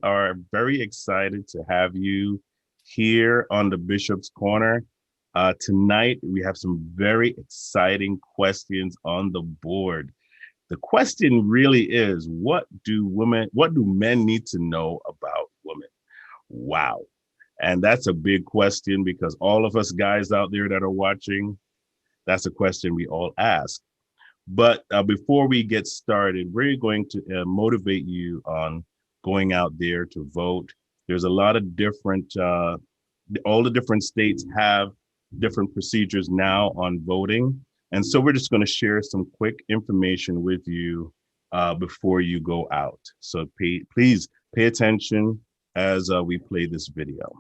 are very excited to have you here on the Bishop's Corner. Tonight, we have some very exciting questions on the board. The question really is, what do men need to know about women? Wow. And that's a big question because all of us guys out there that are watching, that's a question we all ask. But before we get started, we're going to motivate you on going out there to vote. There's a lot of all the different states have different procedures now on voting. And so we're just going to share some quick information with you before you go out. So please pay attention as we play this video.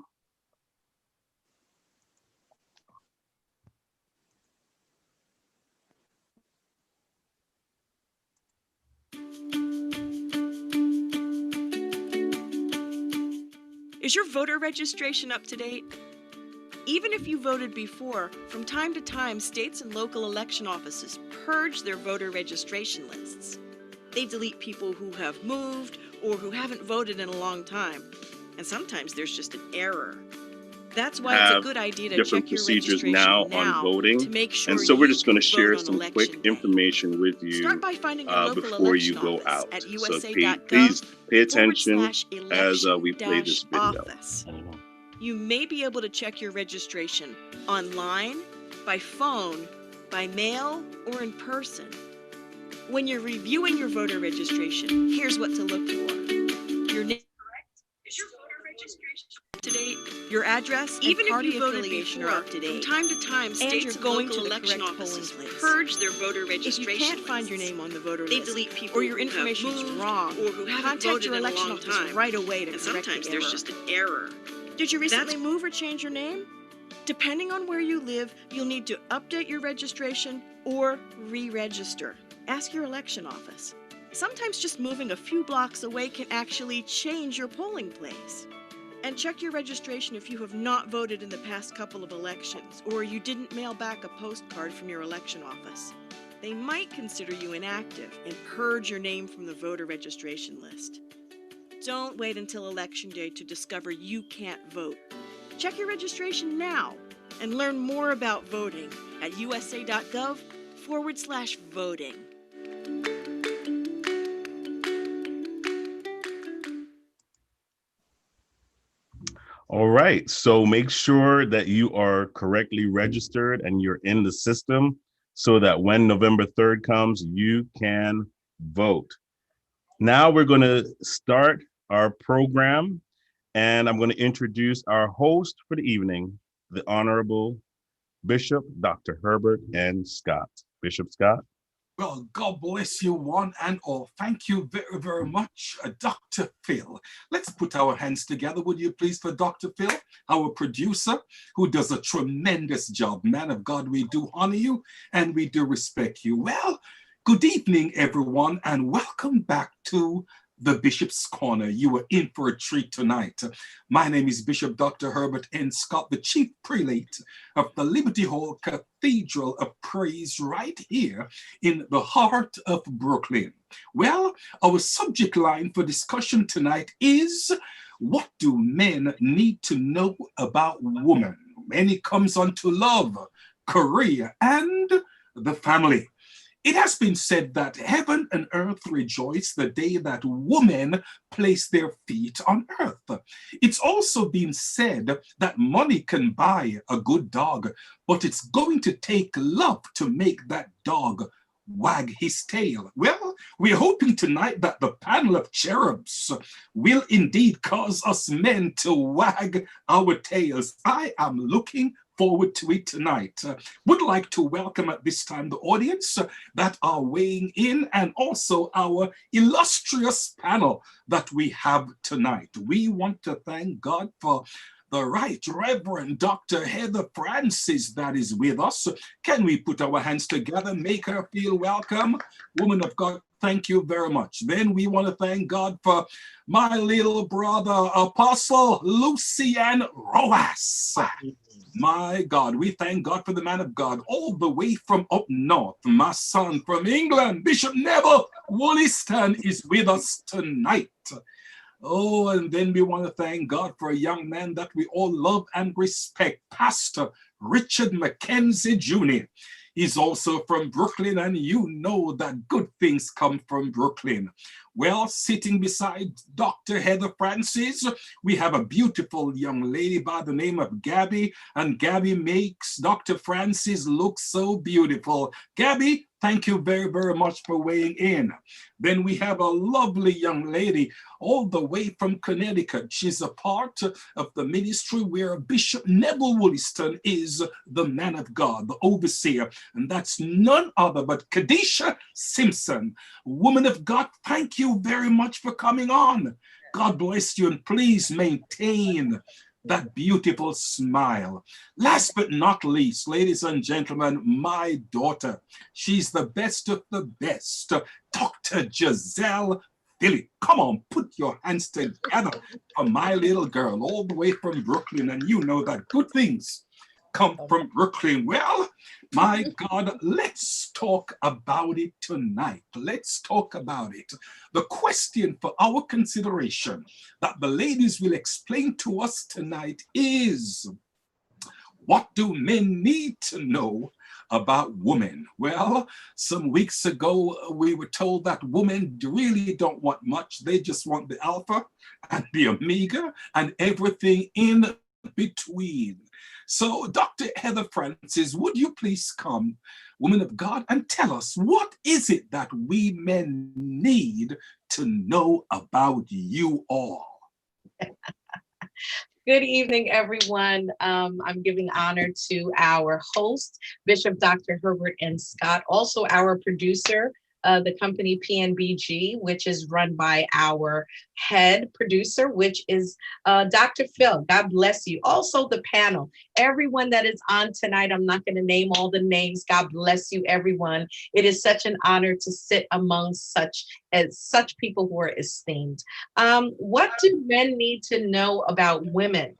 Is your voter registration up to date? Even if you voted before, from time to time, states and local election offices purge their voter registration lists. They delete people who have moved or who haven't voted in a long time. And sometimes there's just an error. That's why it's a good idea to check your registration now on voting, to make sure and so we're just going to you share vote on some quick election day. information with you Start by finding your local before you election go office out. at So usa.gov please pay attention as we play this video. office. You may be able to check your registration online, by phone, by mail, or in person. When you're reviewing your voter registration, here's what to look for. Your name. Is your voter registration up to date? Your address, even if you voted before, are up to date. From time to time, states and local election offices purge their voter registration. If you can't find your name on the voter list, they delete people, or your information is wrong, or who haven't voted your election office right away to correct the error. Sometimes there's just an error. Did you recently move or change your name? Depending on where you live, you'll need to update your registration or re-register. Ask your election office. Sometimes just moving a few blocks away can actually change your polling place. And check your registration if you have not voted in the past couple of elections, or you didn't mail back a postcard from your election office. They might consider you inactive and purge your name from the voter registration list. Don't wait until Election Day to discover you can't vote. Check your registration now and learn more about voting at usa.gov/voting. All right, so make sure that you are correctly registered and you're in the system so that when November 3rd comes, you can vote. Now we're going to start our program, and I'm going to introduce our host for the evening, the Honorable Bishop Dr. Herbert N. Scott. Bishop Scott. Well, God bless you one and all. Thank you very, very much, Dr. Phil. Let's put our hands together, would you please, for Dr. Phil, our producer, who does a tremendous job. Man of God, we do honor you and we do respect you. Well, good evening, everyone, and welcome back to the Bishop's Corner. You are in for a treat tonight. My name is Bishop Dr. Herbert N. Scott, the Chief Prelate of the Liberty Hall Cathedral of Praise right here in the heart of Brooklyn. Well, our subject line for discussion tonight is, what do men need to know about women when it comes on to love, career, and the family? It has been said that heaven and earth rejoice the day that women place their feet on earth. It's also been said that money can buy a good dog, but it's going to take love to make that dog wag his tail. Well, we're hoping tonight that the panel of cherubs will indeed cause us men to wag our tails. I am looking forward to it tonight. Would like to welcome at this time the audience that are weighing in, and also our illustrious panel that we have tonight. We want to thank God for the Right Reverend Dr. Heather Francis that is with us. Can we put our hands together, make her feel welcome? Woman of God, thank you very much. Then we want to thank God for my little brother, Apostle Lucian Roas. My God, we thank God for the man of God all the way from up north. My son from England, Bishop Neville Wollaston, is with us tonight. Oh, and then we want to thank God for a young man that we all love and respect, Pastor Richard McKenzie Jr. He's also from Brooklyn, and you know that good things come from Brooklyn. Well, sitting beside Dr. Heather Francis, we have a beautiful young lady by the name of Gabby, and Gabby makes Dr. Francis look so beautiful. Gabby, thank you very, very much for weighing in. Then we have a lovely young lady all the way from Connecticut. She's a part of the ministry where Bishop Neville Wollaston is the man of God, the overseer, and that's none other but Kadesha Simpson. Woman of God, thank you very much for coming on. God bless you, and please maintain that beautiful smile. Last but not least, ladies and gentlemen, my daughter. She's the best of the best, Dr. Gizelle Phillip. Come on, put your hands together for my little girl, all the way from Brooklyn, and you know that good things come from Brooklyn. Well, my God, let's talk about it tonight. Let's talk about it. The question for our consideration that the ladies will explain to us tonight is, what do men need to know about women? Well, some weeks ago, we were told that women really don't want much. They just want the alpha and the omega and everything in between. So, Dr. Heather Francis, would you please come, woman of God, and tell us, what is it that we men need to know about you all? Good evening, everyone. I'm giving honor to our host, Bishop Dr. Herbert N. Scott, also our producer, the company PNBG, which is run by our head producer, which is Dr. Phil. God bless you. Also the panel, everyone that is on tonight. I'm not going to name all the names. God bless you, everyone. It is such an honor to sit among such people who are esteemed. What do men need to know about women?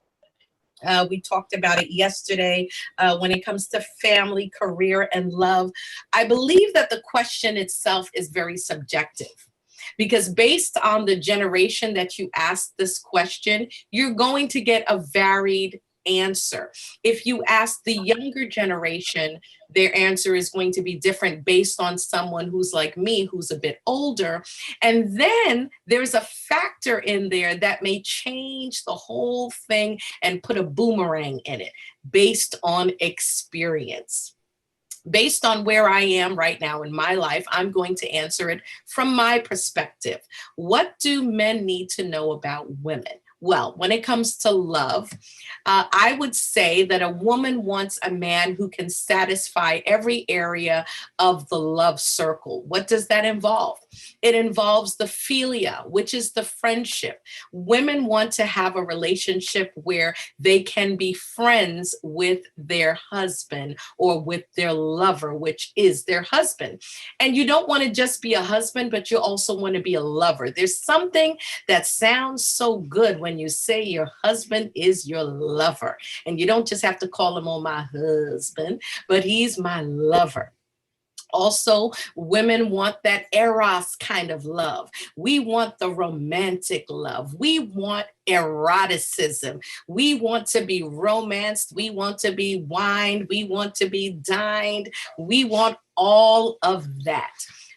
We talked about it yesterday when it comes to family, career, and love. I believe that the question itself is very subjective, because based on the generation that you ask this question, you're going to get a varied answer. If you ask the younger generation, their answer is going to be different based on someone who's like me, who's a bit older. And then there's a factor in there that may change the whole thing and put a boomerang in it based on experience. Based on where I am right now in my life, I'm going to answer it from my perspective. What do men need to know about women? Well, when it comes to love, I would say that a woman wants a man who can satisfy every area of the love circle. What does that involve? It involves the philia, which is the friendship. Women want to have a relationship where they can be friends with their husband or with their lover, which is their husband. And you don't want to just be a husband, but you also want to be a lover. There's something that sounds so good when you say your husband is your lover. And you don't just have to call him, oh, my husband, but he's my lover. Also, women want that eros kind of love. We want the romantic love. We want eroticism. We want to be romanced. We want to be wined. We want to be dined. We want all of that.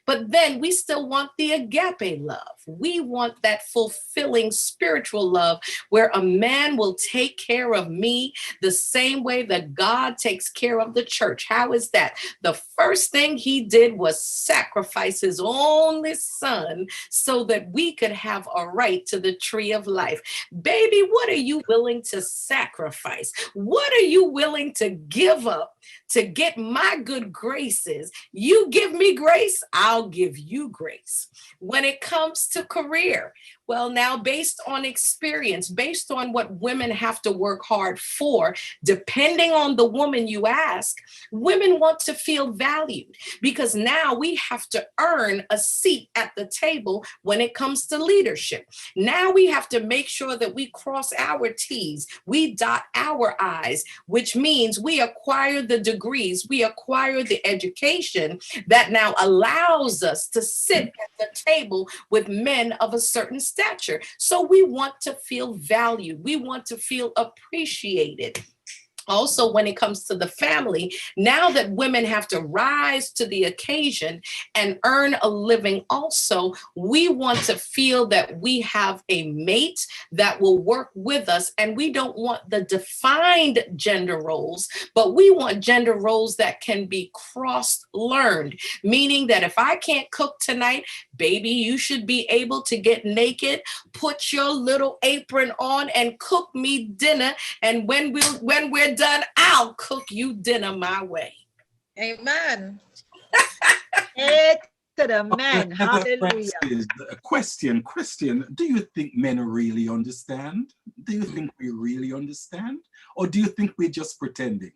But then we still want the agape love. We want that fulfilling spiritual love where a man will take care of me the same way that God takes care of the church. How is that? The first thing he did was sacrifice his only son so that we could have a right to the tree of life. Baby, what are you willing to sacrifice? What are you willing to give up to get my good graces? You give me grace, I'll give you grace. When it comes to career, well, now based on experience, based on what women have to work hard for, depending on the woman you ask, women want to feel valued because now we have to earn a seat at the table when it comes to leadership. Now we have to make sure that we cross our T's, we dot our I's, which means we acquire the degrees, we acquire the education that now allows us to sit at the table with men of a certain status. stature. So we want to feel valued. We want to feel appreciated. Also, when it comes to the family, now that women have to rise to the occasion and earn a living, also, we want to feel that we have a mate that will work with us. And we don't want the defined gender roles, but we want gender roles that can be cross-learned, meaning that if I can't cook tonight, baby, you should be able to get naked, put your little apron on, and cook me dinner. And when we're done, I'll cook you dinner my way. Amen. Hey to the man. Heather Hallelujah. Francis, a question. Do you think men really understand? Do you think we really understand? Or do you think we're just pretending?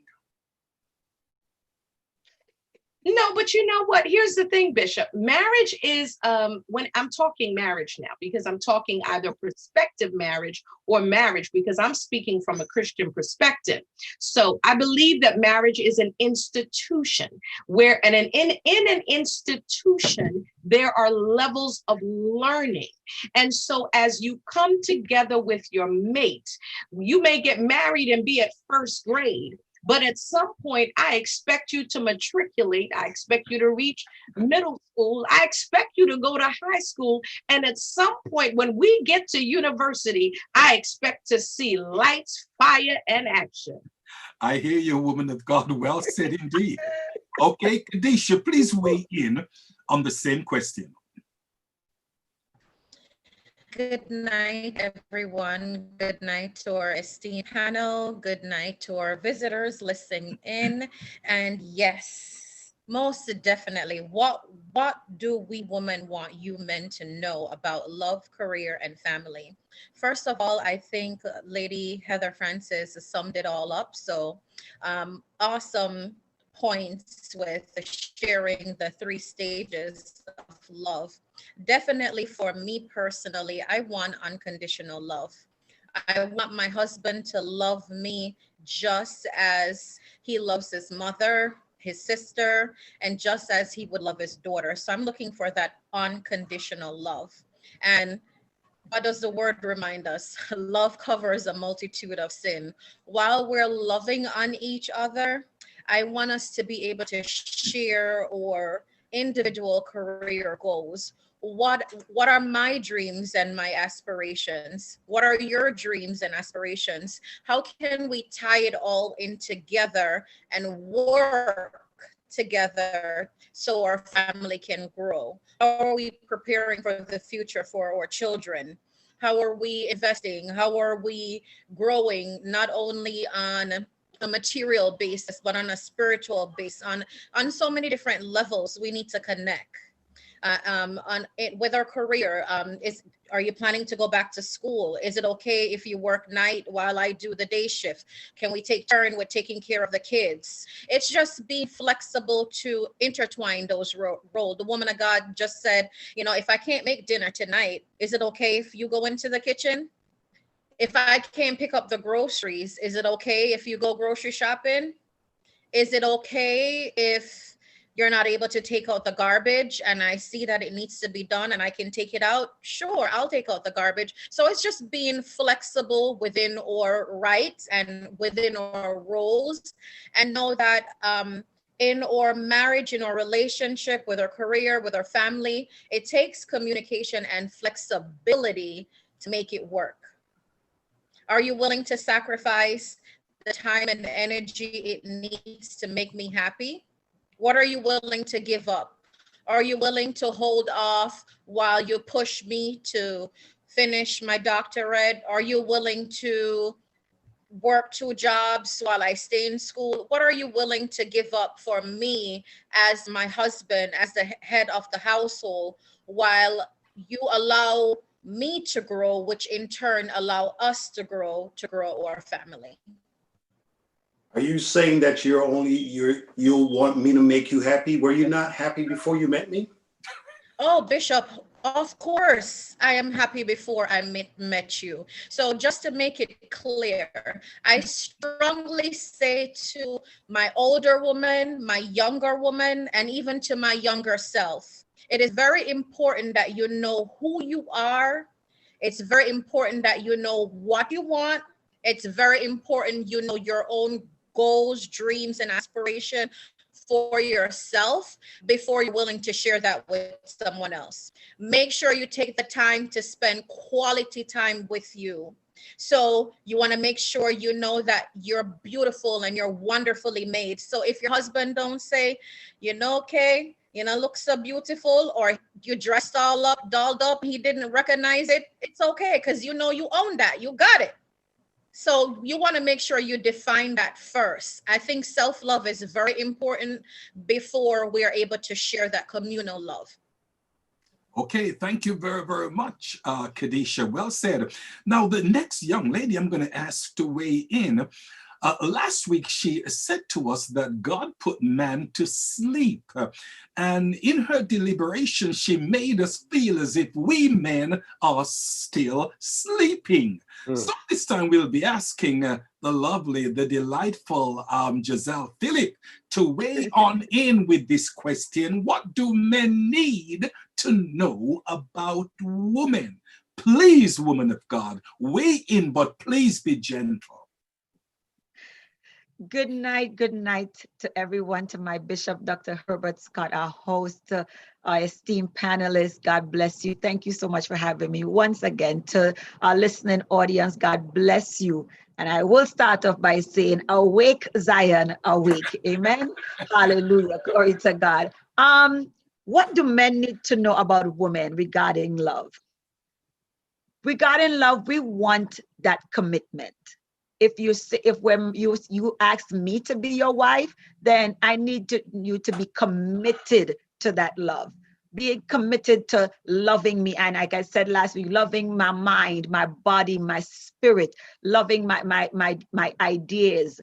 No, but you know what? Here's the thing, Bishop. Marriage is, when I'm talking marriage now, because I'm talking either prospective marriage or marriage, because I'm speaking from a Christian perspective. So I believe that marriage is an institution where, and in an institution, there are levels of learning. And so as you come together with your mate, you may get married and be at first grade. But at some point, I expect you to matriculate. I expect you to reach middle school. I expect you to go to high school. And at some point, when we get to university, I expect to see lights, fire, and action. I hear you, woman of God. Well said indeed. Okay, Kadesha, please weigh in on the same question. Good night, everyone. Good night to our esteemed panel. Good night to our visitors listening in. And yes, most definitely, what do we women want you men to know about love, career, and family? First of all, I think Lady Heather Francis summed it all up. So awesome points with sharing the 3 stages of love. Definitely for me personally, I want unconditional love. I want my husband to love me just as he loves his mother, his sister, and just as he would love his daughter. So I'm looking for that unconditional love. And what does the word remind us? Love covers a multitude of sin. While we're loving on each other, I want us to be able to share our individual career goals. What are my dreams and my aspirations? What are your dreams and aspirations? How can we tie it all in together and work together so our family can grow? How are we preparing for the future for our children? How are we investing? How are we growing, not only on a material basis, but on a spiritual base, on so many different levels? We need to connect. On it with our career. Are you planning to go back to school? Is it okay if you work night while I do the day shift? Can we take turn with taking care of the kids? It's just being flexible to intertwine those roles. The woman of God just said, if I can't make dinner tonight, is it okay if you go into the kitchen? If I can't pick up the groceries, is it okay if you go grocery shopping? Is it okay if you're not able to take out the garbage and I see that it needs to be done and I can take it out? Sure, I'll take out the garbage. So it's just being flexible within our rights and within our roles, and know that in our marriage, in our relationship, with our career, with our family, it takes communication and flexibility to make it work. Are you willing to sacrifice the time and energy it needs to make me happy? What are you willing to give up? Are you willing to hold off while you push me to finish my doctorate? Are you willing to work 2 jobs while I stay in school? What are you willing to give up for me as my husband, as the head of the household, while you allow me to grow, which in turn allow us to grow our family? Are you saying that you'll want me to make you happy? Were you not happy before you met me? Oh, Bishop, of course I am happy before I met you. So just to make it clear, I strongly say to my older woman, my younger woman, and even to my younger self, it is very important that you know who you are It's very important that you know what you want. It's very important you know your own goals, dreams, and aspiration for yourself before you're willing to share that with someone else. Make sure you take the time to spend quality time with you. So you want to make sure you know that you're beautiful and you're wonderfully made. So if your husband don't say, okay, look so beautiful, or you dressed all up, dolled up, he didn't recognize it, it's okay, because you own that, you got it. So you want to make sure you define that first. I think self-love is very important before we are able to share that communal love. Okay, thank you very, very much, Kadesha. Well said. Now, the next young lady I'm going to ask to weigh in. Last week, she said to us that God put man to sleep. And in her deliberation, she made us feel as if we men are still sleeping. So this time we'll be asking the lovely, the delightful Gizelle Phillip to weigh on in with this question. What do men need to know about women? Please, woman of God, weigh in, but please be gentle. Good night to everyone, to my Bishop, Dr. Herbert Scott, our host, our esteemed panelists. God bless you. Thank you so much for having me once again. To our listening audience, God bless you. And I will start off by saying, awake, Zion, awake. Amen. Hallelujah. Glory to God. What do men need to know about women regarding love? Regarding love, we want that commitment. When you ask me to be your wife, then I need you to be committed to that love. Being committed to loving me, and like I said last week, loving my mind, my body, my spirit, loving my ideas.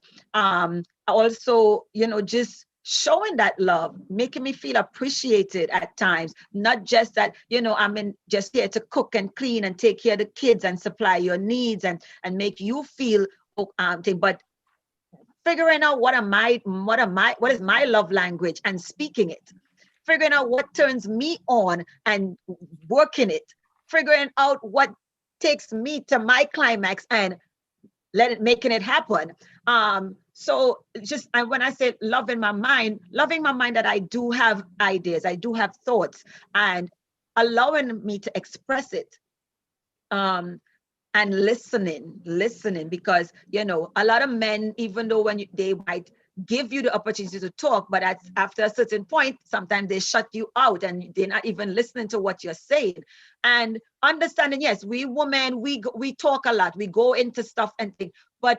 Also, just showing that love, making me feel appreciated at times, not just that, I'm just here to cook and clean and take care of the kids and supply your needs and make you feel but figuring out what is my love language and speaking it, figuring out what turns me on and working it, figuring out what takes me to my climax and making it happen. So just, and when I say loving my mind that I do have ideas, I do have thoughts, and allowing me to express it. And listening, because a lot of men, even though they might give you the opportunity to talk, but after a certain point, sometimes they shut you out and they're not even listening to what you're saying. And understanding, yes, we women, we talk a lot, we go into stuff and things, but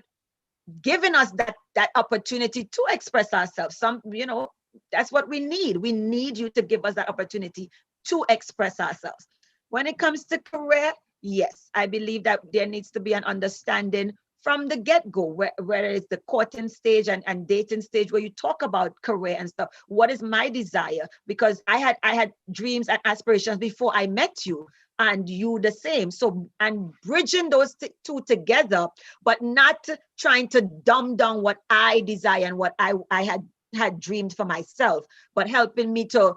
giving us that opportunity to express ourselves, that's what we need. We need you to give us that opportunity to express ourselves. When it comes to career, yes, I believe that there needs to be an understanding from the get-go, whether it's the courting stage and dating stage, where you talk about career and stuff. What is my desire? Because I had dreams and aspirations before I met you, and you the same. So, and bridging those two together, but not trying to dumb down what I desire and what I had dreamed for myself, but helping me to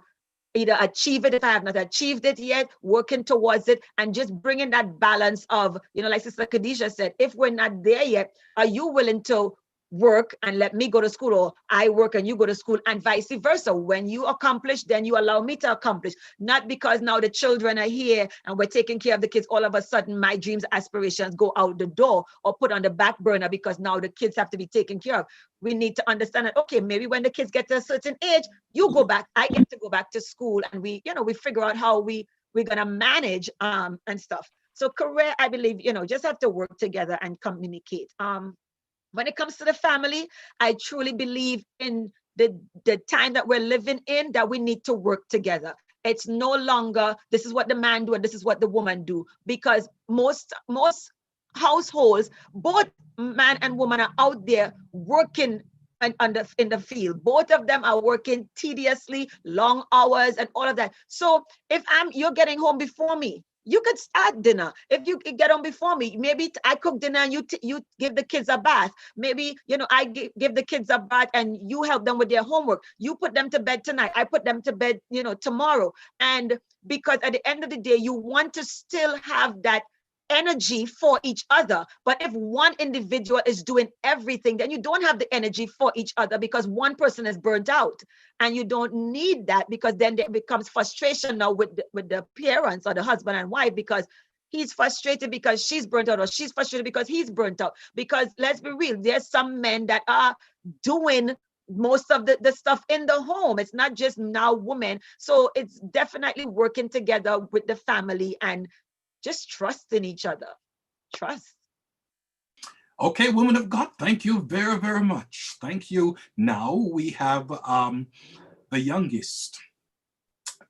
either achieve it if I have not achieved it yet, working towards it, and just bringing that balance of, like Sister Kadesha said, if we're not there yet, are you willing to work and let me go to school, or I work and you go to school, and vice versa? When you accomplish, then you allow me to accomplish. Not because now the children are here and we're taking care of the kids, all of a sudden my dreams, aspirations go out the door or put on the back burner because now the kids have to be taken care of. We need to understand that, okay, maybe when the kids get to a certain age, you go back, I get to go back to school, and we figure out how we're gonna manage and stuff. So career, I believe, just have to work together and communicate. When it comes to the family, I truly believe in the time that we're living in, that we need to work together. It's no longer, this is what the man do and this is what the woman do, because most households, both man and woman are out there working in the field. Both of them are working tediously, long hours and all of that. So if you're getting home before me, you could start dinner. If you get on before me, maybe I cook dinner and you give the kids a bath. Maybe, I give the kids a bath and you help them with their homework. You put them to bed tonight. I put them to bed, tomorrow. And because at the end of the day, you want to still have that energy for each other. But if one individual is doing everything, then you don't have the energy for each other because one person is burnt out. And you don't need that, because then there becomes frustration now with the parents or the husband and wife, because he's frustrated because she's burnt out, or she's frustrated because he's burnt out. Because let's be real, there's some men that are doing most of the stuff in the home. It's not just now women. So it's definitely working together with the family and just trusting each other. Trust. Okay, woman of God, thank you very, very much. Thank you. Now we have the youngest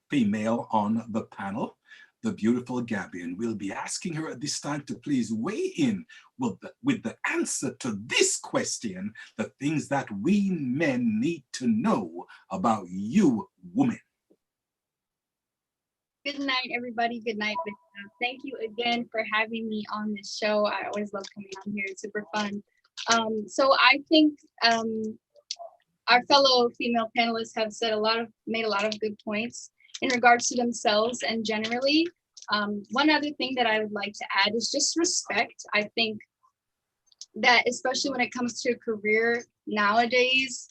female on the panel, the beautiful Gabby, and we'll be asking her at this time to please weigh in with the answer to this question, the things that we men need to know about you, woman. Good night, everybody. Good night. Thank you again for having me on this show. I always love coming on here. It's super fun. So I think our fellow female panelists have made a lot of good points in regards to themselves and generally. One other thing that I would like to add is just respect. I think that especially when it comes to a career nowadays,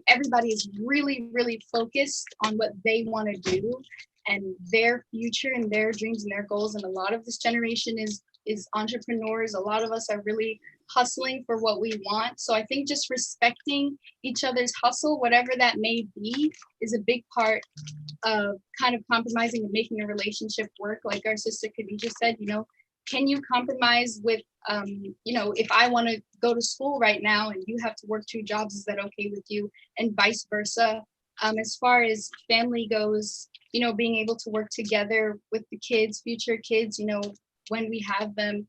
everybody is really, really focused on what they want to do and their future and their dreams and their goals. And a lot of this generation is entrepreneurs. A lot of us are really hustling for what we want. So I think just respecting each other's hustle, whatever that may be, is a big part of kind of compromising and making a relationship work. Like our sister Kadesha said, can you compromise with, if I want to go to school right now and you have to work 2 jobs, is that okay with you? And vice versa. As far as family goes, being able to work together with the kids, future kids, when we have them,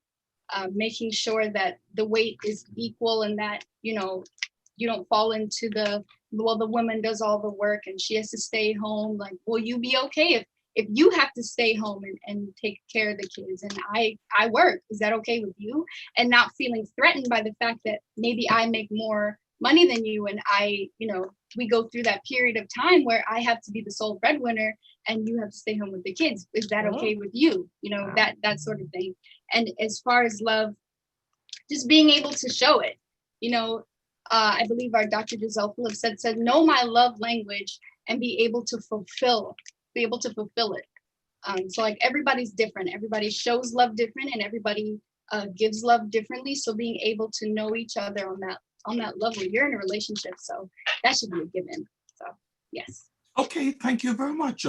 making sure that the weight is equal and that, you don't fall into the woman does all the work and she has to stay home. Like, will you be okay if you have to stay home and take care of the kids and I work? Is that okay with you? And not feeling threatened by the fact that maybe I make more money than you and we go through that period of time where I have to be the sole breadwinner and you have to stay home with the kids. Is that okay with you? That sort of thing. And as far as love, just being able to show it. I believe our Dr. Gizelle Phillip said, know my love language and be able to fulfill it. So like everybody's different. Everybody shows love different and everybody gives love differently. So being able to know each other on that level, you're in a relationship. So that should be a given. So yes. Okay, thank you very much.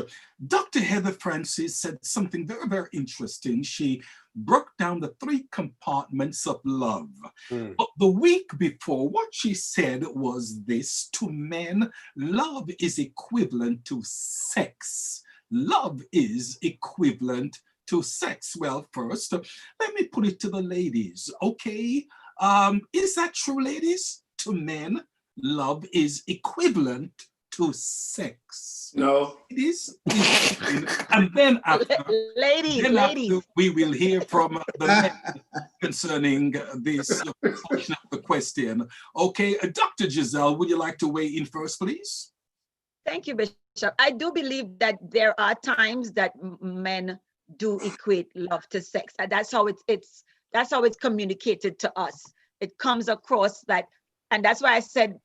Dr. Heather Francis said something very, very interesting. She broke down the 3 compartments of love. But the week before, what she said was this: to men, love is equivalent to sex. Love is equivalent to sex. Well, first, let me put it to the ladies, okay? Is that true, ladies? To men, love is equivalent to sex. No. It is. And then after, ladies, we will hear from the men concerning this portion of the question. Okay, Dr. Gizelle, would you like to weigh in first, please? Thank you, Bishop. I do believe that there are times that men do equate love to sex. And that's how it's communicated to us. It comes across that, and that's why I said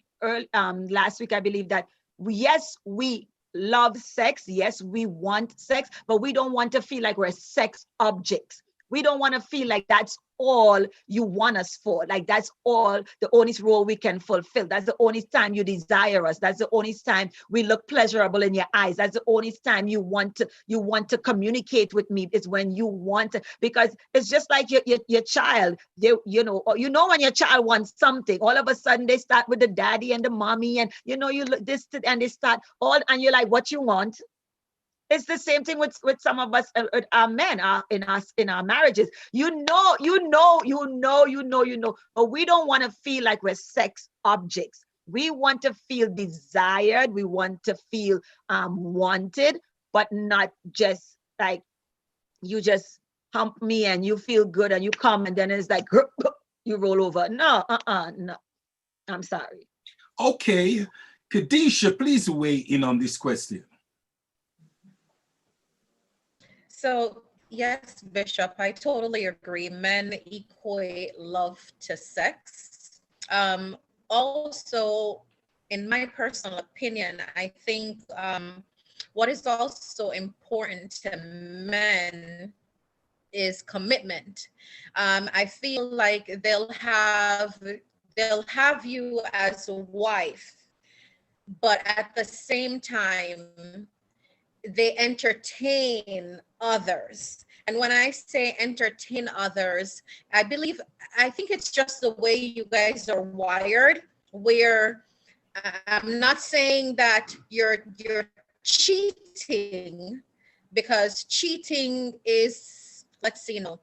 last week, I believe that yes, we love sex. Yes, we want sex, but we don't want to feel like we're sex objects. We don't want to feel like that's all you want us for. Like that's all the only role we can fulfill. That's the only time you desire us. That's the only time we look pleasurable in your eyes. That's the only time you want to communicate with me is when you want to, because it's just like your child. You know when your child wants something, all of a sudden they start with the daddy and the mommy, and you look this and they start all, and you're like, what you want? It's the same thing with some of us, our men, in our marriages. You know, but we don't want to feel like we're sex objects. We want to feel desired. We want to feel wanted, but not just like you just hump me and you feel good and you come and then it's like you roll over. No, no. I'm sorry. Okay, Kadesha, please weigh in on this question. So Yes, Bishop, I totally agree. Men equate love to sex. Also, in my personal opinion, I think what is also important to men is commitment. I feel like they'll have you as a wife, but at the same time, they entertain others. And when I say entertain others, I think it's just the way you guys are wired, where I'm not saying that you're cheating, because cheating is, let's see, the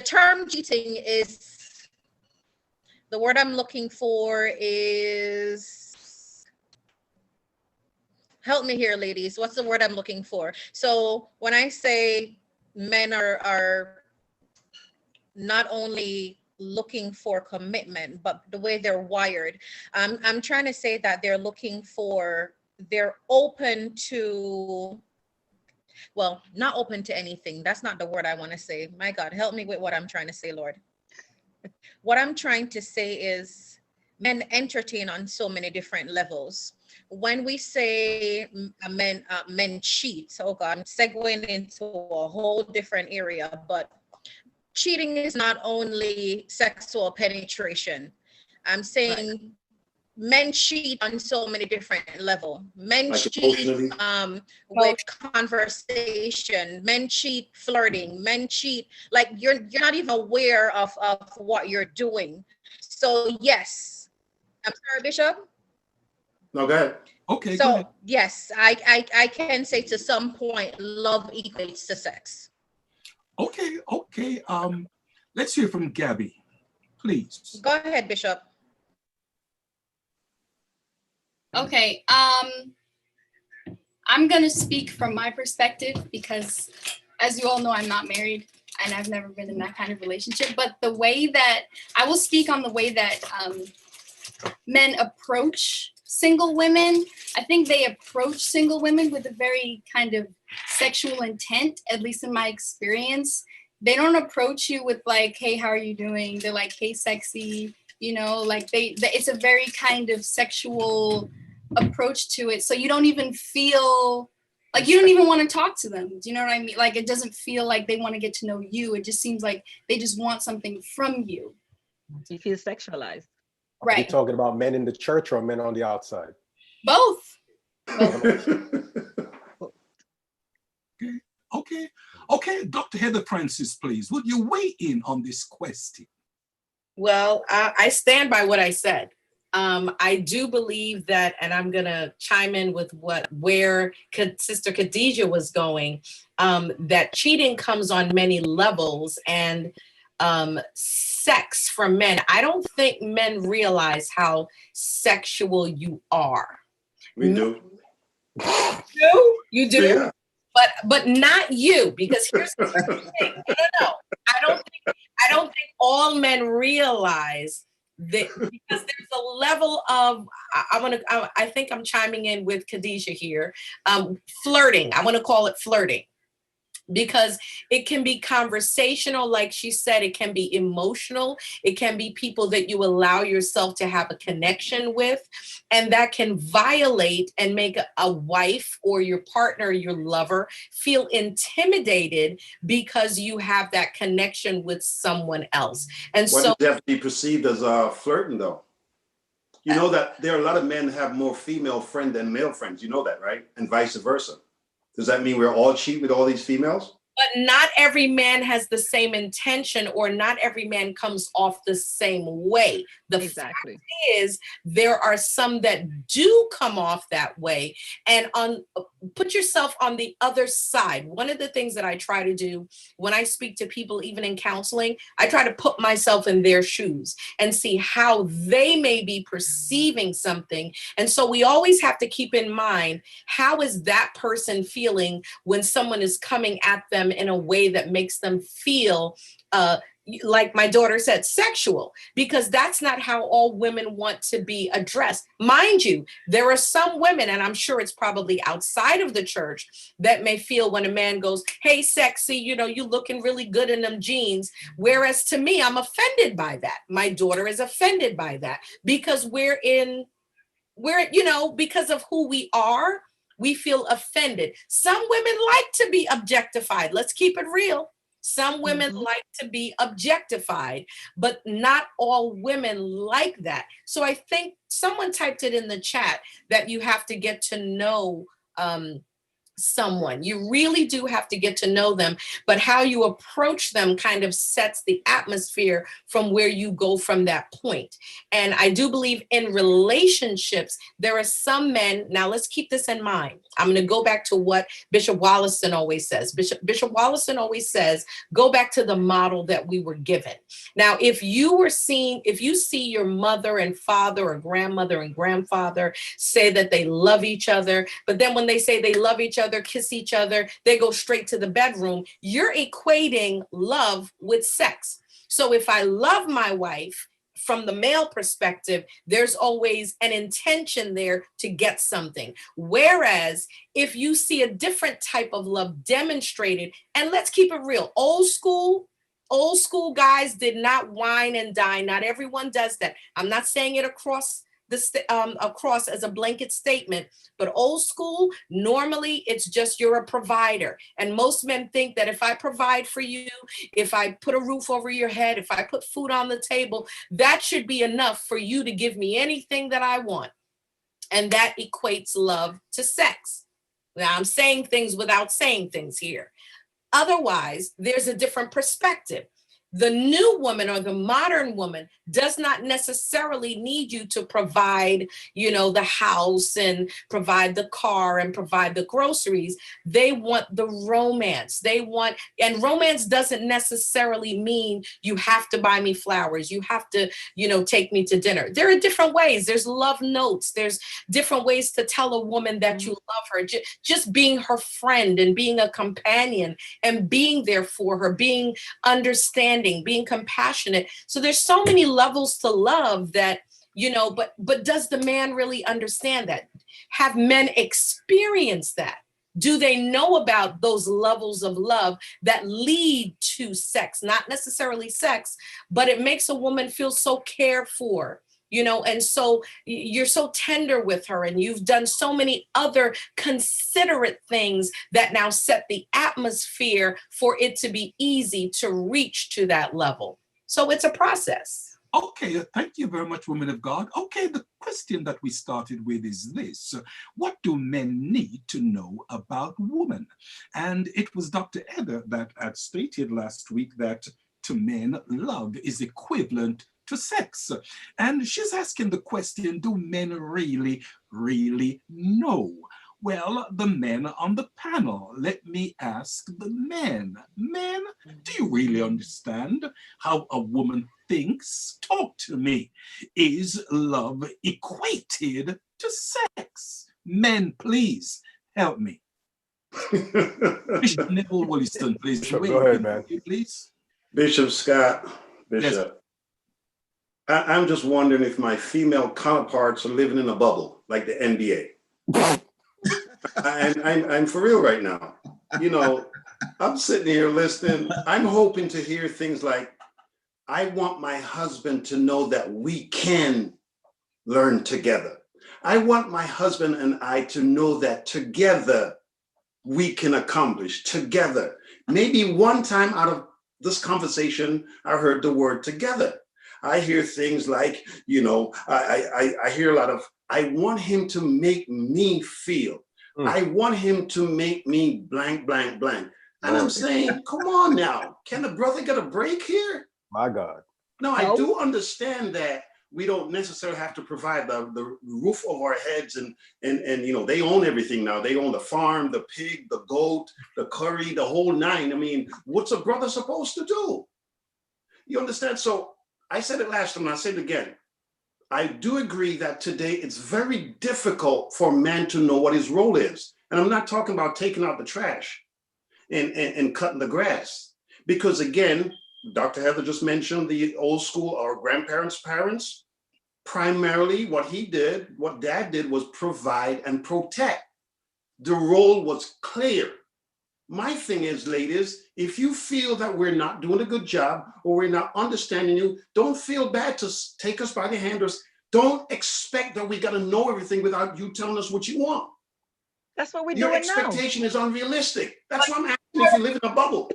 term cheating is, the word I'm looking for is, help me here, ladies. What's the word I'm looking for? So when I say men are not only looking for commitment, but the way they're wired, I'm trying to say that they're open to, well, not open to anything. That's not the word I want to say. My God, help me with what I'm trying to say, Lord. What I'm trying to say is men entertain on so many different levels. When we say men cheat, oh God, I'm segueing into a whole different area, but cheating is not only sexual penetration. I'm saying men cheat on so many different levels. Men Like cheat emotionally? with conversation. Men cheat flirting. Men cheat, like you're not even aware of what you're doing. So yes, I'm sorry, Bishop. No, go ahead. Okay, go ahead. So yes, I can say to some point, love equates to sex. Okay, okay. Let's hear from Gabby, please. Go ahead, Bishop. Okay, I'm gonna speak from my perspective because, as you all know, I'm not married and I've never been in that kind of relationship. But the way that I will speak on the way that men approach single women, I think they approach single women with a very kind of sexual intent, at least in my experience. They don't approach you with like, hey, how are you doing? They're like, hey, sexy, you know, like it's a very kind of sexual approach to it. So you don't even feel like, you don't even want to talk to them. Do you know what I mean? Like, it doesn't feel like they want to get to know you. It just seems like they just want something from you. You feel sexualized. Are you Right. talking about men in the church or men on the outside? Both. Okay, okay. Dr. Heather Francis, please, would you weigh in on this question? Well, I stand by what I said. I do believe that, and I'm gonna chime in with where Sister Kadesha was going, that cheating comes on many levels, and sex for men. I don't think men realize how sexual you are. We do. You do? Yeah. But not you, because here's the thing. No. I don't think all men realize that, because there's a level of, I think I'm chiming in with Kadesha here, flirting. I want to call it flirting, because it can be conversational, like she said, it can be emotional, it can be people that you allow yourself to have a connection with, and that can violate and make a wife or your partner, your lover, feel intimidated because you have that connection with someone else. And Why so does it have to be perceived as flirting, though? You know that there are a lot of men who have more female friends than male friends. You know that, right? And vice versa. Does that mean we're all cheat with all these females? But not every man has the same intention, or not every man comes off the same way. The fact is, there are some that do come off that way. And put yourself on the other side. One of the things that I try to do when I speak to people, even in counseling, I try to put myself in their shoes and see how they may be perceiving something. And so we always have to keep in mind, how is that person feeling when someone is coming at them in a way that makes them feel like my daughter said, sexual, because that's not how all women want to be addressed. Mind you, there are some women, and I'm sure it's probably outside of the church, that may feel when a man goes, hey, sexy, you know, you looking really good in them jeans. Whereas to me, I'm offended by that. My daughter is offended by that because you know, because of who we are, we feel offended. Some women like to be objectified. Let's keep it real. Some women like to be objectified, but not all women like that. So I think someone typed it in the chat that you have to get to know someone. You really do have to get to know them, but how you approach them kind of sets the atmosphere from where you go from that point. And I do believe in relationships, there are some men, now let's keep this in mind. I'm going to go back to what Bishop Wollaston always says. Bishop Wollaston always says, go back to the model that we were given. Now, if you see your mother and father or grandmother and grandfather say that they love each other, but then when they say they love each other, kiss each other, they go straight to the bedroom, you're equating love with sex. So if I love my wife, from the male perspective, there's always an intention there to get something. Whereas if you see a different type of love demonstrated, and let's keep it real, old school guys did not wine and dine. Not everyone does that. I'm not saying it across as a blanket statement, but old school, normally it's just you're a provider. And most men think that if I provide for you, if I put a roof over your head, if I put food on the table, that should be enough for you to give me anything that I want. And that equates love to sex. Now I'm saying things without saying things here. Otherwise, there's a different perspective. The new woman or the modern woman does not necessarily need you to provide, you know, the house and provide the car and provide the groceries. They want the romance. And romance doesn't necessarily mean you have to buy me flowers. You have to, you know, take me to dinner. There are different ways. There's love notes. There's different ways to tell a woman that you love her. Just being her friend and being a companion and being there for her, being understanding, being compassionate. So there's so many levels to love that, you know, but does the man really understand that? Have men experienced that? Do they know about those levels of love that lead to sex? Not necessarily sex, but it makes a woman feel so cared for, you know, and so you're so tender with her and you've done so many other considerate things that now set the atmosphere for it to be easy to reach to that level. So it's a process. Okay, thank you very much, woman of God. Okay, the question that we started with is this. What do men need to know about women? And it was Dr. Heather that had stated last week that to men, love is equivalent to sex. And she's asking the question, do men really know? Well, the men on the panel, let me ask the men. Men, do you really understand how a woman thinks? Talk to me. Is love equated to sex? Men, please help me. Bishop Neville Williston, please. Bishop, go ahead, man. Please. Bishop Scott, Bishop. Yes. I'm just wondering if my female counterparts are living in a bubble, like the NBA. I'm for real right now. You know, I'm sitting here listening. I'm hoping to hear things like, I want my husband to know that we can learn together. I want my husband and I to know that together we can accomplish together. Maybe one time out of this conversation, I heard the word together. I hear things like, you know, I hear a lot of, I want him to make me feel. I want him to make me blank, blank, blank. And I'm saying, come on now, can the brother get a break here? My God. No, I do understand that we don't necessarily have to provide the roof over our heads and you know, they own everything now. They own the farm, the pig, the goat, the curry, the whole nine. I mean, what's a brother supposed to do? You understand? So I said it last time, and I say it again. I do agree that today it's very difficult for a man to know what his role is. And I'm not talking about taking out the trash and cutting the grass. Because again, Dr. Heather just mentioned the old school, our grandparents' parents. Primarily what dad did was provide and protect. The role was clear. My thing is, ladies, if you feel that we're not doing a good job or we're not understanding you, don't feel bad to take us by the hand. Or don't expect that we got to know everything without you telling us what you want. That's what we're Your doing now. expectation is unrealistic. That's why I'm asking if you live in a bubble.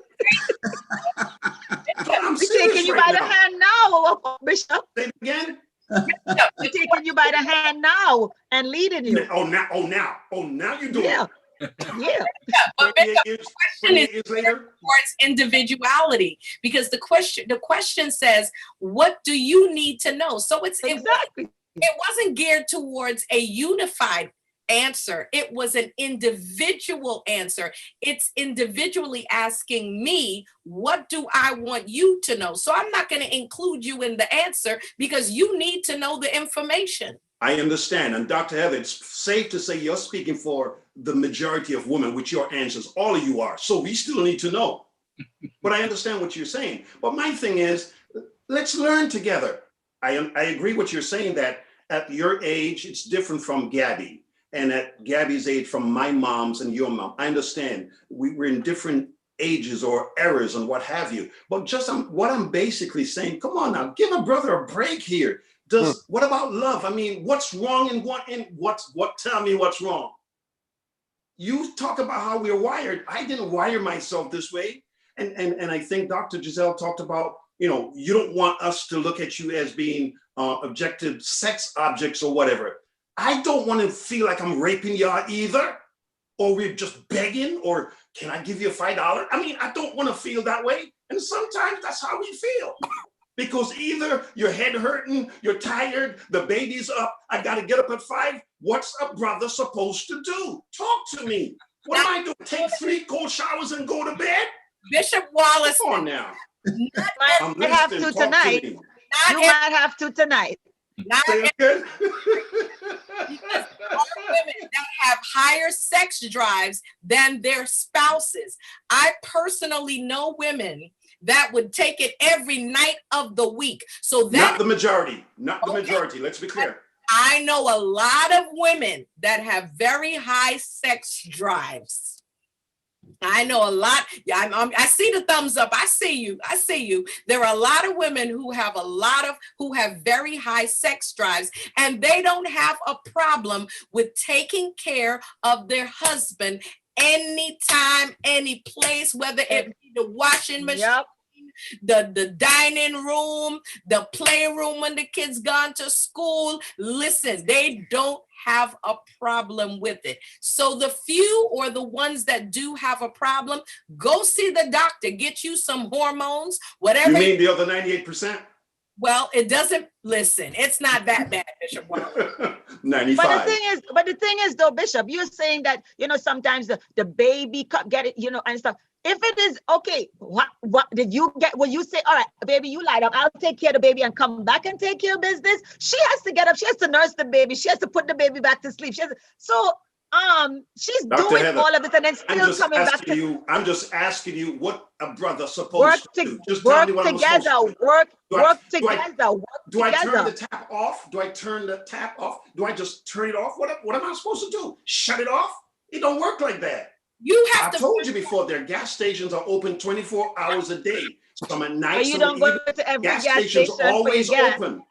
I'm We're serious taking you right by the now. hand now, Bishop. Say it again. We're taking you by the hand now and leading you. Oh, now you're doing Yeah. it. Yeah. But 28 years, 28 years later. towards individuality, because the question says, what do you need to know? So Exactly. it wasn't geared towards a unified answer. It was an individual answer. It's individually asking me, what do I want you to know? So I'm not going to include you in the answer because you need to know the information. I understand. And Dr. Heather, it's safe to say you're speaking for the majority of women with your answers. All of you are. So we still need to know. But I understand what you're saying. But my thing is, let's learn together. I agree what you're saying, that at your age, it's different from Gabby. And at Gabby's age, from my mom's and your mom. I understand we're in different ages or eras and what have you. But just what I'm basically saying, come on now, give a brother a break here. What about love? I mean, what's wrong tell me what's wrong? You talk about how we're wired. I didn't wire myself this way. And I think Dr. Gizelle talked about, you don't want us to look at you as being objective sex objects or whatever. I don't want to feel like I'm raping y'all either, or we're just begging, or can I give you $5? I mean, I don't want to feel that way. And sometimes that's how we feel. Because either your head hurting, you're tired, the baby's up, I got to get up at 5. What's a brother supposed to do? Talk to me. What am I doing? Take 3 cold showers and go to bed? Bishop Wallace. Come on now. You might have to tonight. You might have to tonight. Not good. Because all women that have higher sex drives than their spouses. I personally know women that would take it every night of the week. So that not the majority. Let's be clear. I know a lot of women that have very high sex drives. I know a lot. Yeah, I see the thumbs up. I see you. There are a lot of women who have very high sex drives, and they don't have a problem with taking care of their husband anytime, any place, whether it be the washing machine, the dining room, the playroom when the kids gone to school. Listen, they don't have a problem with it. So the few or the ones that do have a problem, go see the doctor, get you some hormones, whatever. You mean the other 98%? Well, it doesn't, listen, it's not that bad, Bishop. 95. But the thing is though, Bishop, you're saying that, sometimes the baby get it, and stuff. If it is okay, what did you get? Will you say, all right, baby, you lie down, I'll take care of the baby and come back and take care of business? She has to get up, she has to nurse the baby, she has to put the baby back to sleep. She's Dr. doing Heather, all of it and then still coming back to I'm just asking you what a brother supposed to do. Just work tell me what together, I'm supposed to do. work together. Do I turn the tap off? Do I turn the tap off? Do I just turn it off? What am I supposed to do? Shut it off? It don't work like that. I told you before, their gas stations are open 24 hours a day. Some at night, you don't go to every gas stations station always for your gas. open.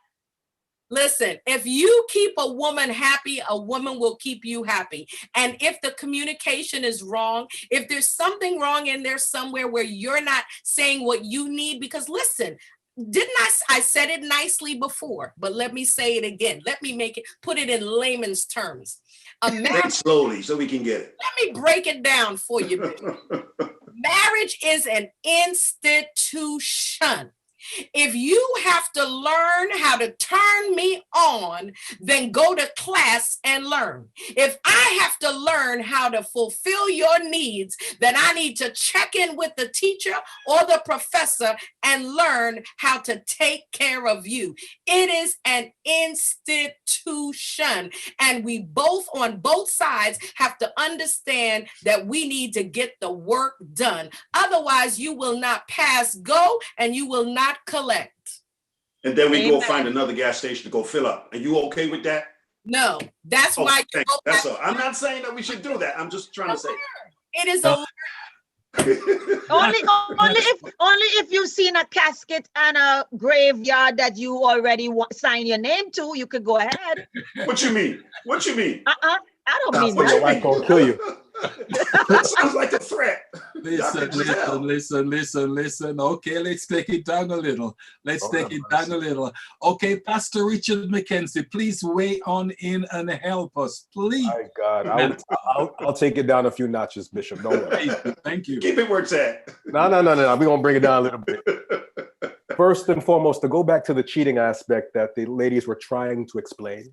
Listen, if you keep a woman happy, a woman will keep you happy. And if the communication is wrong, if there's something wrong in there somewhere where you're not saying what you need, because listen, didn't I said it nicely before, but let me say it again. Let me put it in layman's terms. Say it slowly so we can get it. Let me break it down for you. Marriage is an institution. If you have to learn how to turn me on, then go to class and learn. If I have to learn how to fulfill your needs, then I need to check in with the teacher or the professor and learn how to take care of you. It is an institution, and we both on both sides have to understand that we need to get the work done. Otherwise, you will not pass go and you will not collect. And then we Amen. go find another gas station to go fill up. Are you okay with that? No, that's why you thanks. go That's back. all. I'm not saying that we should do that. I'm just trying to say. It is a only if you've seen a casket and a graveyard that you already sign your name to, you could go ahead. What you mean? What you mean? I don't mean Your that. wife gonna kill you. That sounds like a threat. Listen. Okay, let's take it down a little. Okay, Pastor Richard McKenzie, please weigh on in and help us, please. My God, I'll take it down a few notches, Bishop. Don't worry. Thank you. Keep it where it's at. No. We're gonna bring it down a little bit. First and foremost, to go back to the cheating aspect that the ladies were trying to explain,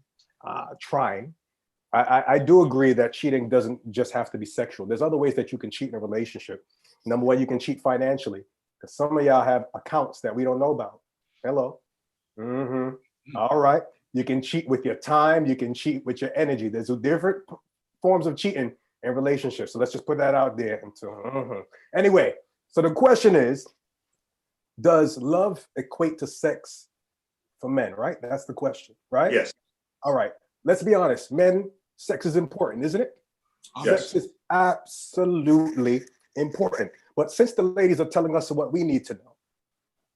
I do agree that cheating doesn't just have to be sexual. There's other ways that you can cheat in a relationship. Number one, you can cheat financially, because some of y'all have accounts that we don't know about. Hello. All right. You can cheat with your time. You can cheat with your energy. There's different forms of cheating in relationships. So let's just put that out there. Anyway, so the question is, does love equate to sex for men, right? That's the question, right? Yes. All right. Let's be honest. Men, sex is important, isn't it? Yes. Sex is absolutely important. But since the ladies are telling us what we need to know,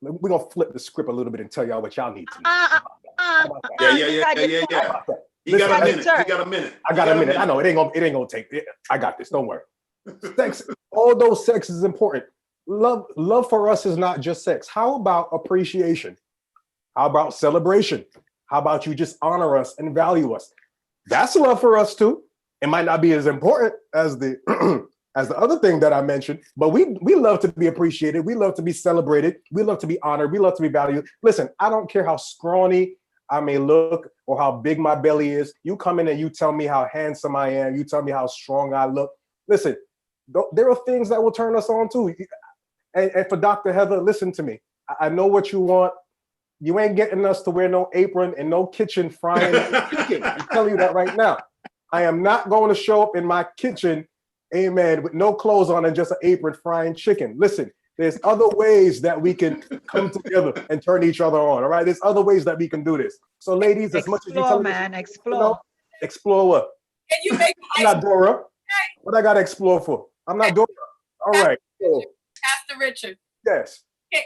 we're going to flip the script a little bit and tell y'all what y'all need to know. Yeah. You got a minute. I got a minute. I know it ain't gonna take it. I got this. Don't worry. Sex, although sex is important, love for us is not just sex. How about appreciation? How about celebration? How about you just honor us and value us? That's love for us too. It might not be as important as the as the other thing that I mentioned, but we love to be appreciated. We love to be celebrated. We love to be honored. We love to be valued. Listen, I don't care how scrawny I may look or how big my belly is. You come in and you tell me how handsome I am. You tell me how strong I look. Listen, there are things that will turn us on too. And for Dr. Heather, listen to me. I know what you want. You ain't getting us to wear no apron and no kitchen frying chicken. I'm telling you that right now. I am not going to show up in my kitchen, amen, with no clothes on and just an apron frying chicken. Listen, there's other ways that we can come together and turn each other on, all right? There's other ways that we can do this. So ladies, as much as you tell me, explore. Explore what? Can you make I'm not Dora. What I got to explore for? I'm not Dora. All right. So, Pastor Richard, yes.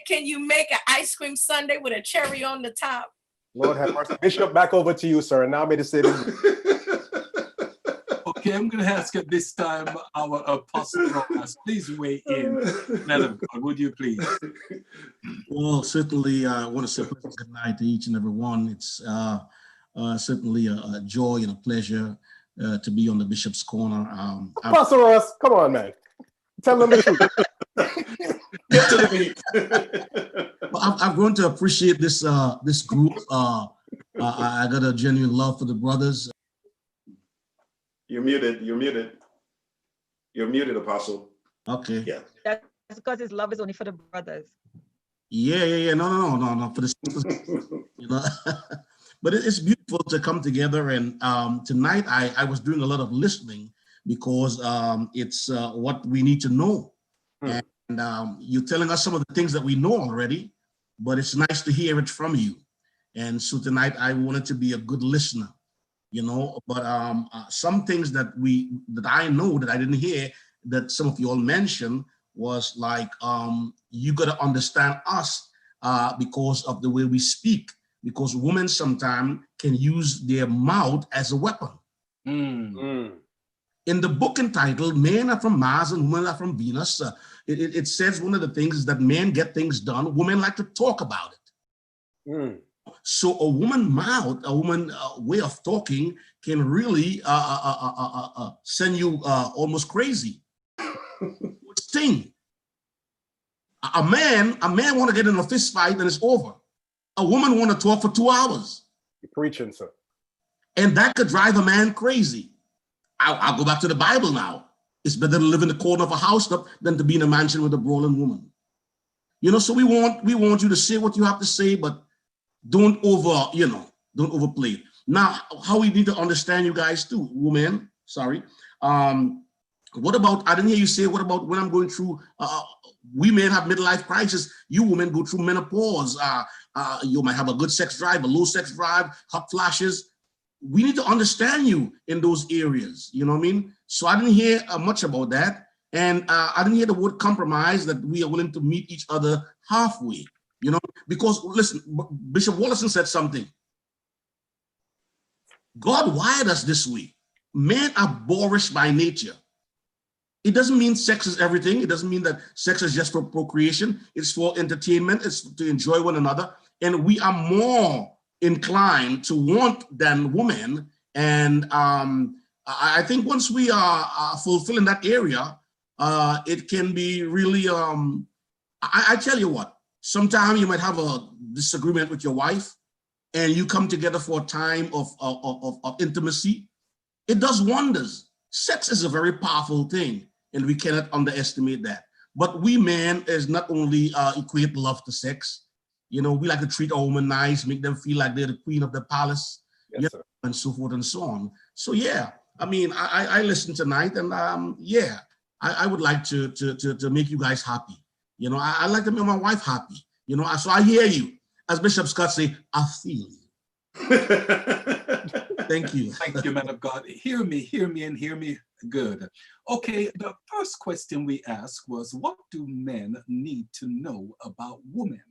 can you make an ice cream sundae with a cherry on the top? Lord have mercy. Bishop, back over to you, sir. And now may the say Okay, I'm going to ask at this time our apostle, Rojas, please weigh in. Madam, would you please? Well, certainly I want to say good night to each and every one. It's certainly a joy and a pleasure to be on the Bishop's Corner. Apostle Ross, come on, man. Tell them the truth. Get to the meat. Well, I've grown to appreciate this this group. I got a genuine love for the brothers. You're muted, Apostle. Okay. Yeah. That's because his love is only for the brothers. Yeah. No. For the you know. But it's beautiful to come together. And tonight I was doing a lot of listening because it's what we need to know. And you're telling us some of the things that we know already, but it's nice to hear it from you. And so tonight I wanted to be a good listener, you know, but some things that I know that I didn't hear that some of you all mentioned was like, you got to understand us because of the way we speak, because women sometimes can use their mouth as a weapon. In the book entitled Men Are From Mars and Women Are From Venus, it says one of the things is that men get things done, women like to talk about it. So a woman's mouth, a woman's way of talking can really send you almost crazy. Sting. A man want to get in a fist fight and it's over. A woman want to talk for 2 hours. You're preaching, sir. And that could drive a man crazy. I'll go back to the Bible now. It's better to live in the corner of a house than to be in a mansion with a brawling woman. You know, so we want you to say what you have to say, but don't overplay it. Now, how we need to understand you guys too, women, sorry. What about, I didn't hear you say, what about when I'm going through, we men have midlife crisis, you women go through menopause, you might have a good sex drive, a low sex drive, hot flashes. We need to understand you in those areas, you know what I mean? So I didn't hear much about that. And I didn't hear the word compromise, that we are willing to meet each other halfway, you know? Because listen, Bishop Wallison said something. God wired us this way. Men are boorish by nature. It doesn't mean sex is everything. It doesn't mean that sex is just for procreation. It's for entertainment. It's to enjoy one another. And we are more inclined to want than women. And I think once we are fulfilling that area, it can be really, I tell you what, sometimes you might have a disagreement with your wife and you come together for a time of intimacy. It does wonders. Sex is a very powerful thing, and we cannot underestimate that. But we men is not only equate love to sex. You know, we like to treat a woman nice, make them feel like they're the queen of the palace, Yes, sir. and so forth and so on. So yeah, I mean, I listened tonight, and yeah, I would like to make you guys happy. You know, I like to make my wife happy. You know, so I hear you. As Bishop Scott say, I feel you. Thank you. Thank you, man of God. Hear me, and hear me good. Okay, the first question we asked was, what do men need to know about women?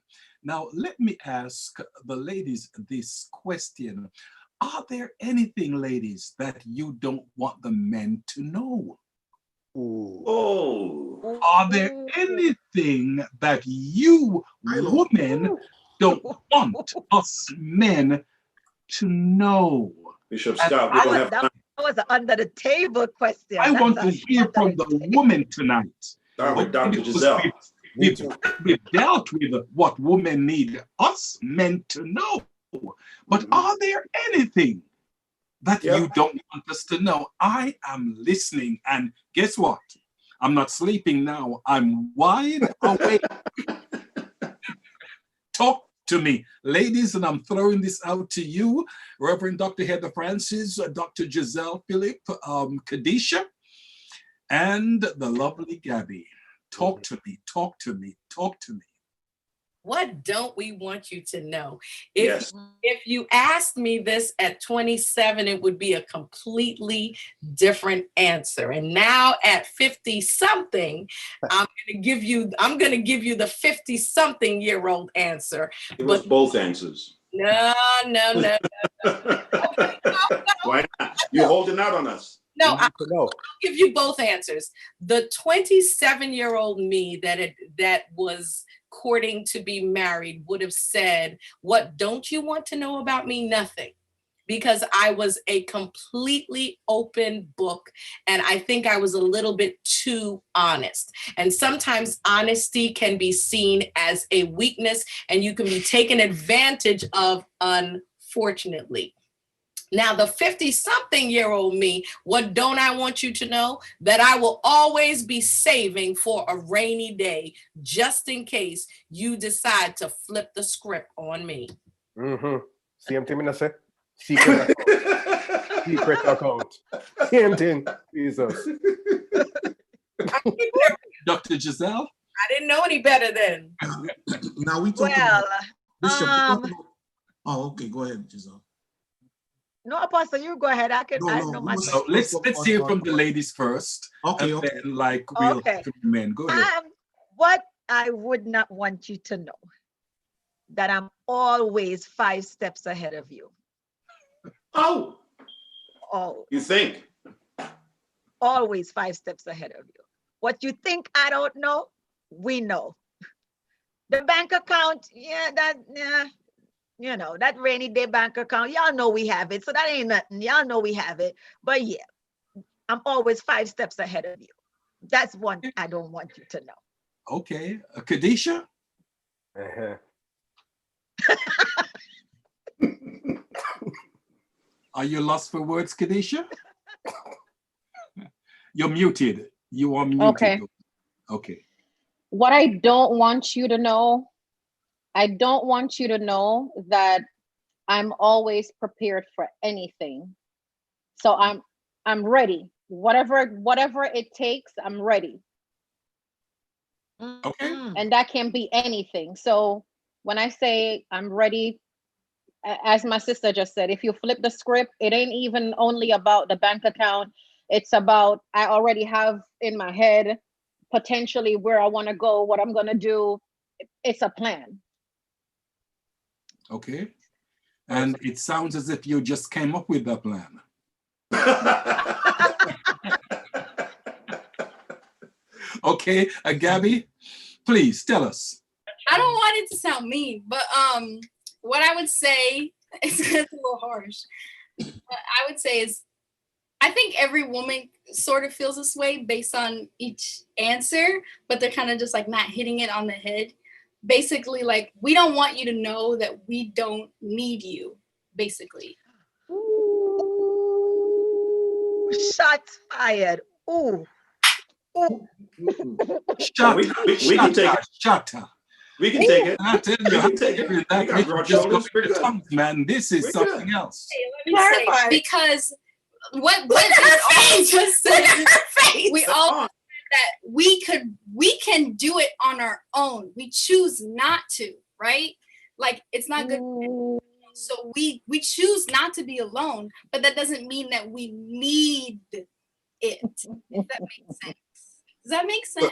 Now, let me ask the ladies this question. Are there anything, ladies, that you don't want the men to know? Oh. Are there anything that you women don't want us men to know? Bishop Scott, we don't have time. That was an under the table question. I want to hear from the woman tonight. Start with Dr. Gizelle. We've dealt with what women need us men to know. But are there anything that you don't want us to know? I am listening, and guess what? I'm not sleeping now. I'm wide awake. Talk to me, ladies, and I'm throwing this out to you, Reverend Dr. Heather Francis, Dr. Gizelle Phillip, Kadesha, and the lovely Gabby. Talk to me, talk to me, talk to me. What don't we want you to know? If you asked me this at 27, it would be a completely different answer. And now at 50 something, I'm gonna give you the 50 something year old answer. Give us both answers. No. Why not? You're holding out on us. No, I'll give you both answers. The 27-year-old me that was courting to be married would have said, what don't you want to know about me? Nothing. Because I was a completely open book, and I think I was a little bit too honest. And sometimes honesty can be seen as a weakness, and you can be taken advantage of, unfortunately. Now, the 50-something-year-old me, what don't I want you to know? That I will always be saving for a rainy day, just in case you decide to flip the script on me. Same thing I say. Secret account. Same thing. Jesus. Dr. Gizelle? I didn't know any better then. Now we talk about Bishop. Oh, okay. Go ahead, Gizelle. No, Apostle, you go ahead. So let's hear from the ladies first. Okay. Then, we'll hear from the men. Go ahead. What I would not want you to know, that I'm always 5 steps ahead of you. Oh. You think? Always 5 steps ahead of you. What you think I don't know, we know. The bank account, that rainy day bank account, y'all know we have it. So that ain't nothing. Y'all know we have it. But I'm always 5 steps ahead of you. That's one I don't want you to know. Okay. Kadesha? Uh-huh. Are you lost for words, Kadesha? You're muted. You are muted. Okay. Okay. What I don't want you to know, I don't want you to know that I'm always prepared for anything. So I'm ready. Whatever it takes, I'm ready. Okay. And that can be anything. So when I say I'm ready, as my sister just said, if you flip the script, it ain't even only about the bank account. It's about, I already have in my head potentially where I want to go, what I'm going to do. It's a plan. Okay. And it sounds as if you just came up with the plan. Okay, Gabby, please tell us. I don't want it to sound mean, but what I would say is a little harsh. What I would say is, I think every woman sort of feels this way based on each answer, but they're kind of just like not hitting it on the head. Basically, like, we don't want you to know that we don't need you, basically. Ooh, shots fired. Ooh. Ooh. Shut we can take it. Shut up. We can take it. I tell you, We can take it. We got broad shoulders. We're good. Tongues, man. This is something else. Hey, let me say, because what Gizelle just said, we all said that we can do it on our own. We choose not to, right? Like, it's not good. So we choose not to be alone, but that doesn't mean that we need it. If that makes sense. Does that make sense?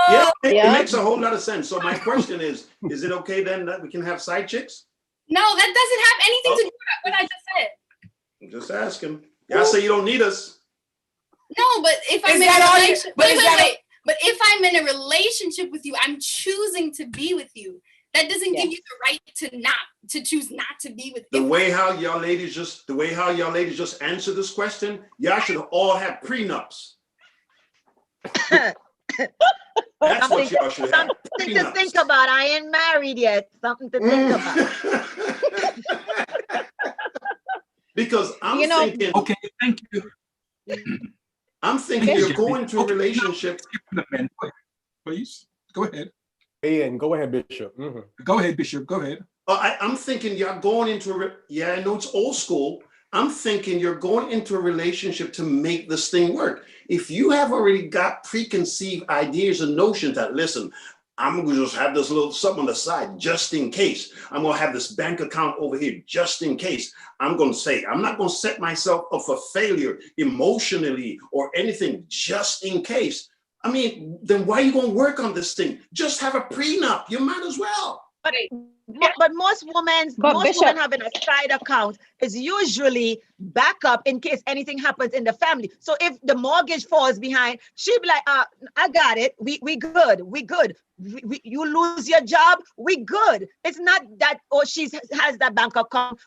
Yeah, it makes a whole lot of sense. So my question is it okay then that we can have side chicks? No, that doesn't have anything to do with what I just said. I'm just asking. Y'all say you don't need us. No, but if I'm in a relationship, but if I'm in a relationship with you, I'm choosing to be with you. That doesn't give you the right to choose not to be with The you. way how y'all ladies just answer this question, y'all should all have prenups. That's what y'all should have. Something to think about. I ain't married yet. Something to think about. Because I'm thinking. Okay, thank you. I'm thinking you're going to a relationship. Please go ahead. And go ahead, Bishop. Go ahead, Bishop. Go ahead. I'm thinking you're going into I know it's old school. I'm thinking you're going into a relationship to make this thing work. If you have already got preconceived ideas and notions that, listen, I'm going to just have this little something on the side just in case. I'm going to have this bank account over here just in case. I'm going to say, I'm not going to set myself up for failure emotionally or anything just in case. I mean, then why are you going to work on this thing? Just have a prenup. You might as well. But most women having a side account is usually backup in case anything happens in the family. So if the mortgage falls behind, she'd be like, I got it. We good. We good. You lose your job, we good. It's not that, she has that bank account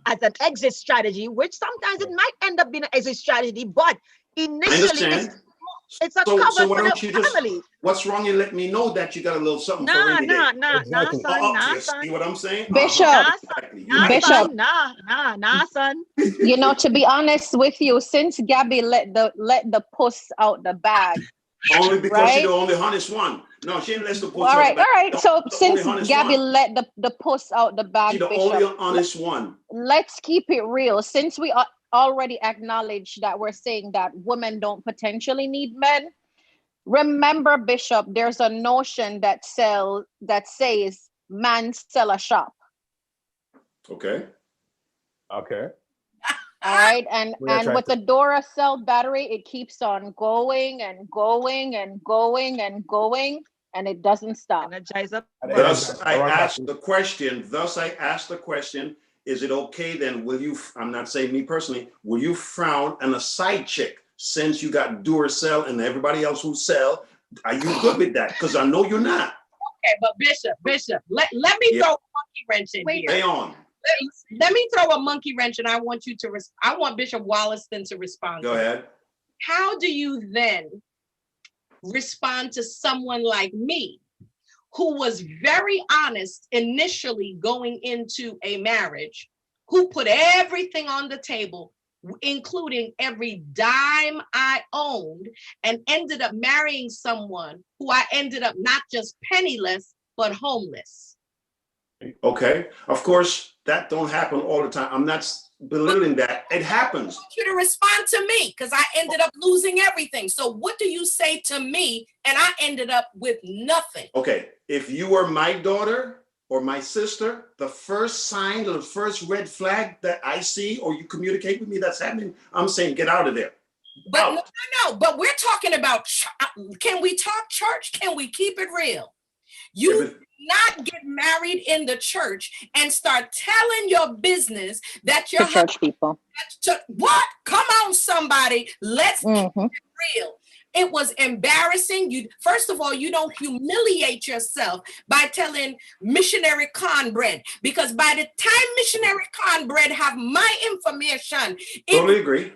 as an exit strategy, which sometimes it might end up being an exit strategy, but initially it's a cover so why for don't the you family. What's wrong? You let me know that you got a little something for rainy day. Nah, son. See what I'm saying? Bishop, son. You know, to be honest with you, since Gabby let the puss out the bag. Only because she's the only honest one. No, she didn't let the puss all out the bag. All right. So since Gabby one. let the puss out the bag, she's the Bishop, only honest one. Let's keep it real. Since we already acknowledge that we're saying that women don't potentially need men, remember, Bishop, there's a notion that says man sell a shop. Okay. All right, and with the Duracell battery, it keeps on going and going and going and going, and it doesn't stop. Thus, I asked the question. Is it okay then? Will you? I'm not saying me personally. Will you frown on a side chick since you got Duracell and everybody else who sell? Are you good with that? Because I know you're not. Okay, but Bishop, let me throw a monkey wrench in here. Stay on. Let me throw a monkey wrench, and I want you to. I want Bishop Wollaston to respond. Go ahead. How do you then respond to someone like me, who was very honest initially going into a marriage, who put everything on the table, including every dime I owned, and ended up marrying someone who I ended up not just penniless, but homeless? Okay, of course, that don't happen all the time. I'm not belittling that. It happens. I want you to respond to me because I ended up losing everything. So what do you say to me? And I ended up with nothing. Okay, if you were my daughter or my sister, the first sign or the first red flag that I see or you communicate with me that's happening, I'm saying get out of there. But no, but we're talking about, can we talk church? Can we keep it real? You not get married in the church and start telling your business that you're church people. What? Come on, somebody. Let's keep it real. It was embarrassing. You, first of all, you don't humiliate yourself by telling missionary cornbread, because by the time missionary cornbread have my information, totally agree.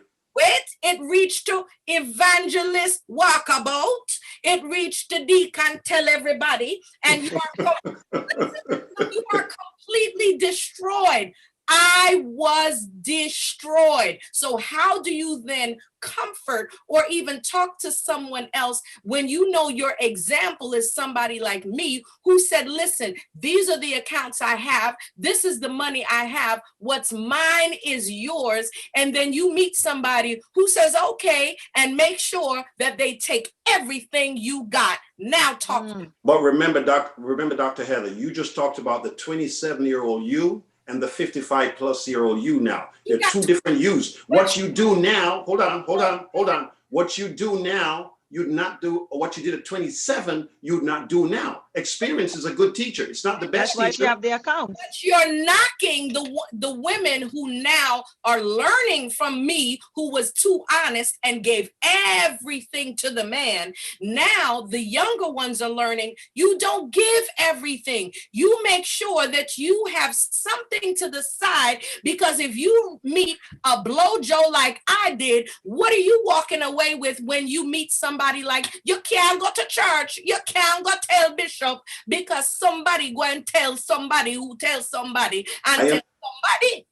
It reached to evangelist walkabout. It reached to deacon tell everybody, and you are completely destroyed. I was destroyed. So how do you then comfort or even talk to someone else when you know your example is somebody like me who said, listen, these are the accounts I have. This is the money I have. What's mine is yours. And then you meet somebody who says, okay, and make sure that they take everything you got. Now talk to me. But remember, Dr. Heather, you just talked about the 27-year-old you and the 55-plus-year-old you now. They're two different yous. What you do now, hold on. What you do now, you'd not do, or what you did at 27, you'd not do now. Experience is a good teacher. It's not the best teacher. That's why you have the account. But you're knocking the women who now are learning from me, who was too honest and gave everything to the man. Now the younger ones are learning, you don't give everything. You make sure that you have something to the side, because if you meet a blowjo like I did, what are you walking away with when you meet somebody like, you can't go to church, you can't go tell bishop, because somebody go and tell somebody who tells somebody and tell somebody.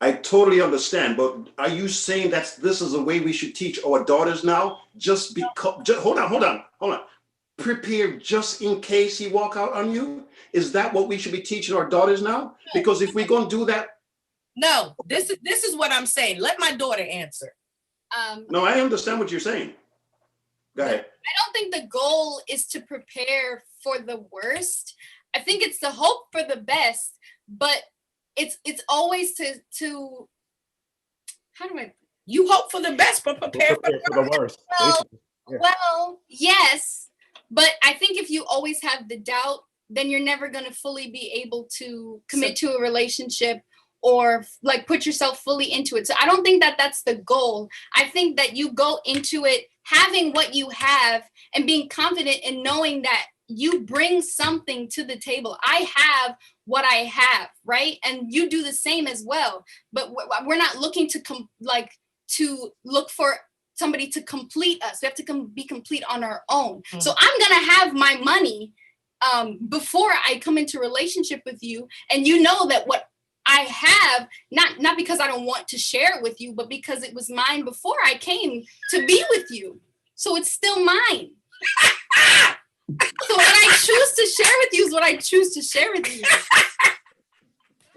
I totally understand, but are you saying that this is the way we should teach our daughters now? Just because, hold on. Prepare just in case he walk out on you? Is that what we should be teaching our daughters now? Because if we're going to do that. No, this is what I'm saying. Let my daughter answer. No, I understand what you're saying. Go ahead. I don't think the goal is to prepare for the worst. I think it's to hope for the best, but it's always to how do I? You hope for the best, but prepare for the worst. Well, yes, but I think if you always have the doubt, then you're never going to fully be able to commit to a relationship or like put yourself fully into it. So I don't think that that's the goal. I think that you go into it having what you have and being confident in knowing that you bring something to the table. I have what I have, right? And you do the same as well. But we're not looking to to look for somebody to complete us. We have to be complete on our own. Mm-hmm. So I'm gonna have my money before I come into a relationship with you, and you know that what I have, not because I don't want to share it with you, but because it was mine before I came to be with you. So it's still mine. So what I choose to share with you is what I choose to share with you.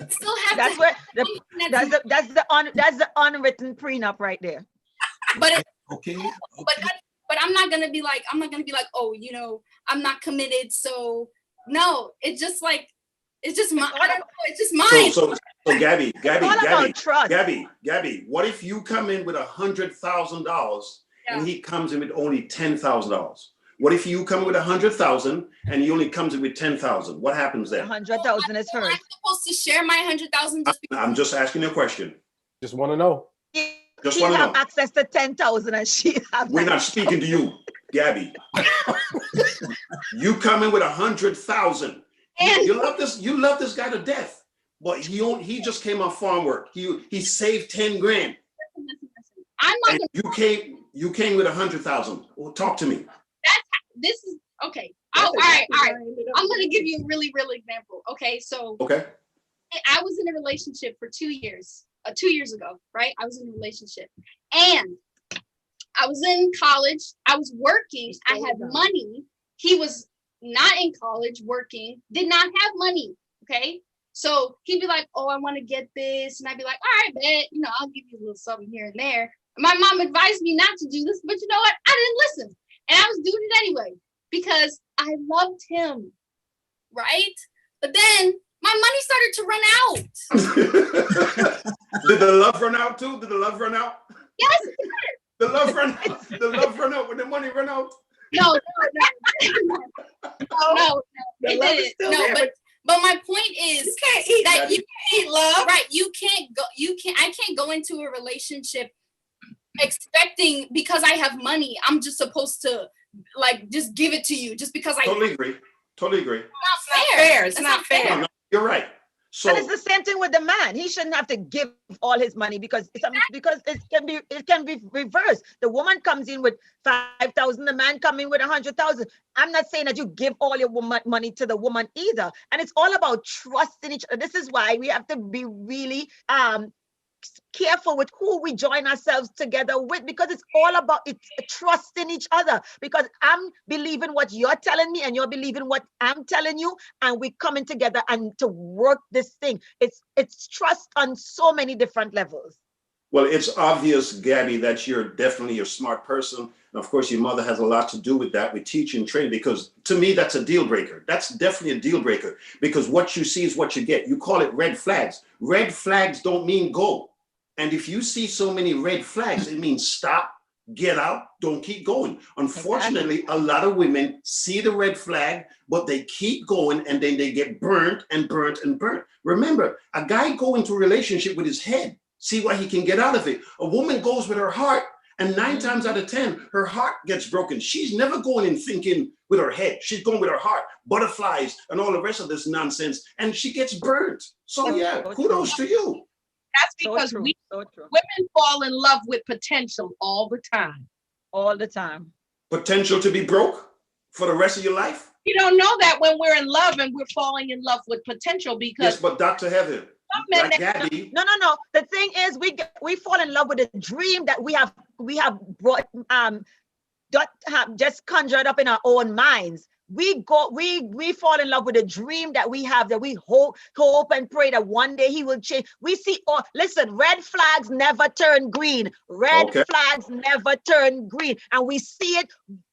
Still have that's the unwritten prenup right there. But but I'm not gonna be like, oh, you know, I'm not committed. So no, it's just like, it's just my, I don't know, it's just mine. So Gabby, what if you come in with $100,000 and he comes in with only $10,000? What if you come with 100,000 and he only comes in with 10,000? What happens then? 100,000 is hers. I'm supposed to share my 100,000 just because I'm just asking you a question. Just want to know. Just want to know. Have access to 10,000 and she have. We're not speaking to you, Gabby. You come in with 100,000. You love this guy to death, but he just came off farm work. He saved 10 grand. I'm not. And you came with 100,000. Well, talk to me. this is okay. All right. I'm gonna give you a really real example. Okay, so Okay. I was in a relationship for 2 years. 2 years ago, right? I was in a relationship, and I was in college. I was working. I had money. He was not in college, working, did not have money. Okay. So he'd be like, oh, I want to get this. And I'd be like, all right, bet, I'll give you a little something here and there. My mom advised me not to do this, but you know what? I didn't listen. And I was doing it anyway because I loved him. Right. But then my money started to run out. Did the love run out too? Did the love run out? Yes. The love run out. The love run out when the money run out. No. It didn't. No, but my point is you can't eat love. Right. I can't go into a relationship expecting because I have money, I'm just supposed to just give it to you just because I totally agree. It's not fair. It's not fair. No, you're right. So and it's the same thing with the man. He shouldn't have to give all his money because it can be reversed. The woman comes in with 5,000, the man come in with 100,000. I'm not saying that you give all your money to the woman either. And it's all about trusting each other. This is why we have to be really careful with who we join ourselves together with, because it's all about trusting each other, because I'm believing what you're telling me and you're believing what I'm telling you, and we're coming together and to work this thing. It's trust on so many different levels. Well, it's obvious, Gabby, that you're definitely a smart person. And of course, your mother has a lot to do with that, with teaching and training, because to me, that's a deal breaker. That's definitely a deal breaker, because what you see is what you get. You call it red flags. Red flags don't mean go. And if you see so many red flags, it means stop, get out, don't keep going. Unfortunately, a lot of women see the red flag, but they keep going, and then they get burnt and burnt and burnt. Remember, a guy go into a relationship with his head, see what he can get out of it. A woman goes with her heart, and 9 times out of 10, her heart gets broken. She's never going and thinking with her head. She's going with her heart, butterflies and all the rest of this nonsense, and she gets burnt. So yeah, kudos to you. That's because women fall in love with potential all the time. All the time. Potential to be broke for the rest of your life? You don't know that when we're in love and we're falling in love with potential, because yes, but Dr. Heather, like Gabby. No. The thing is, we fall in love with a dream that we have brought just conjured up in our own minds. We fall in love with a dream that we have, that we hope and pray that one day he will change. We see, listen, red flags never turn green. Red flags never turn green. And we see it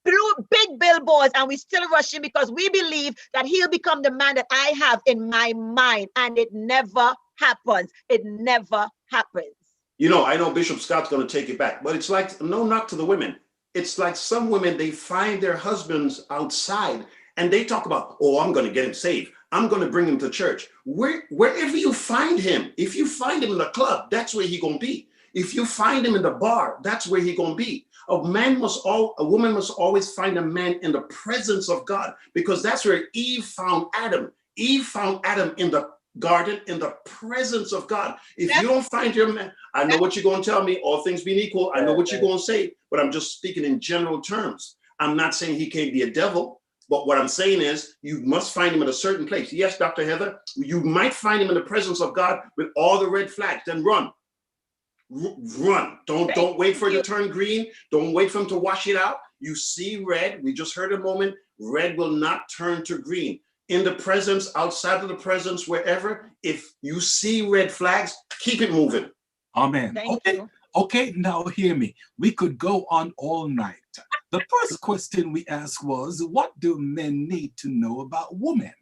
through big billboards, and we still rushing because we believe that he'll become the man that I have in my mind. And it never happens. It never happens. I know Bishop Scott's going to take it back, but it's like, no knock to the women. It's like some women, they find their husbands outside and they talk about, oh, I'm going to get him saved. I'm going to bring him to church. Wherever you find him, if you find him in the club, that's where he's going to be. If you find him in the bar, that's where he's going to be. A woman must always find a man in the presence of God, because that's where Eve found Adam. Eve found Adam in the garden, in the presence of God. If you don't find your man, I know what you're going to tell me, all things being equal, I know what you're going to say, but I'm just speaking in general terms. I'm not saying he can't be a devil, but what I'm saying is you must find him in a certain place. Yes, Dr. Heather, you might find him in the presence of God with all the red flags, then run. Run. Don't wait for it to turn green. Don't wait for him to wash it out. You see red, we just heard a moment, red will not turn to green. In the presence, outside of the presence, wherever, if you see red flags, keep it moving. Amen. Okay, now hear me. We could go on all night. The first question we asked was, what do men need to know about women?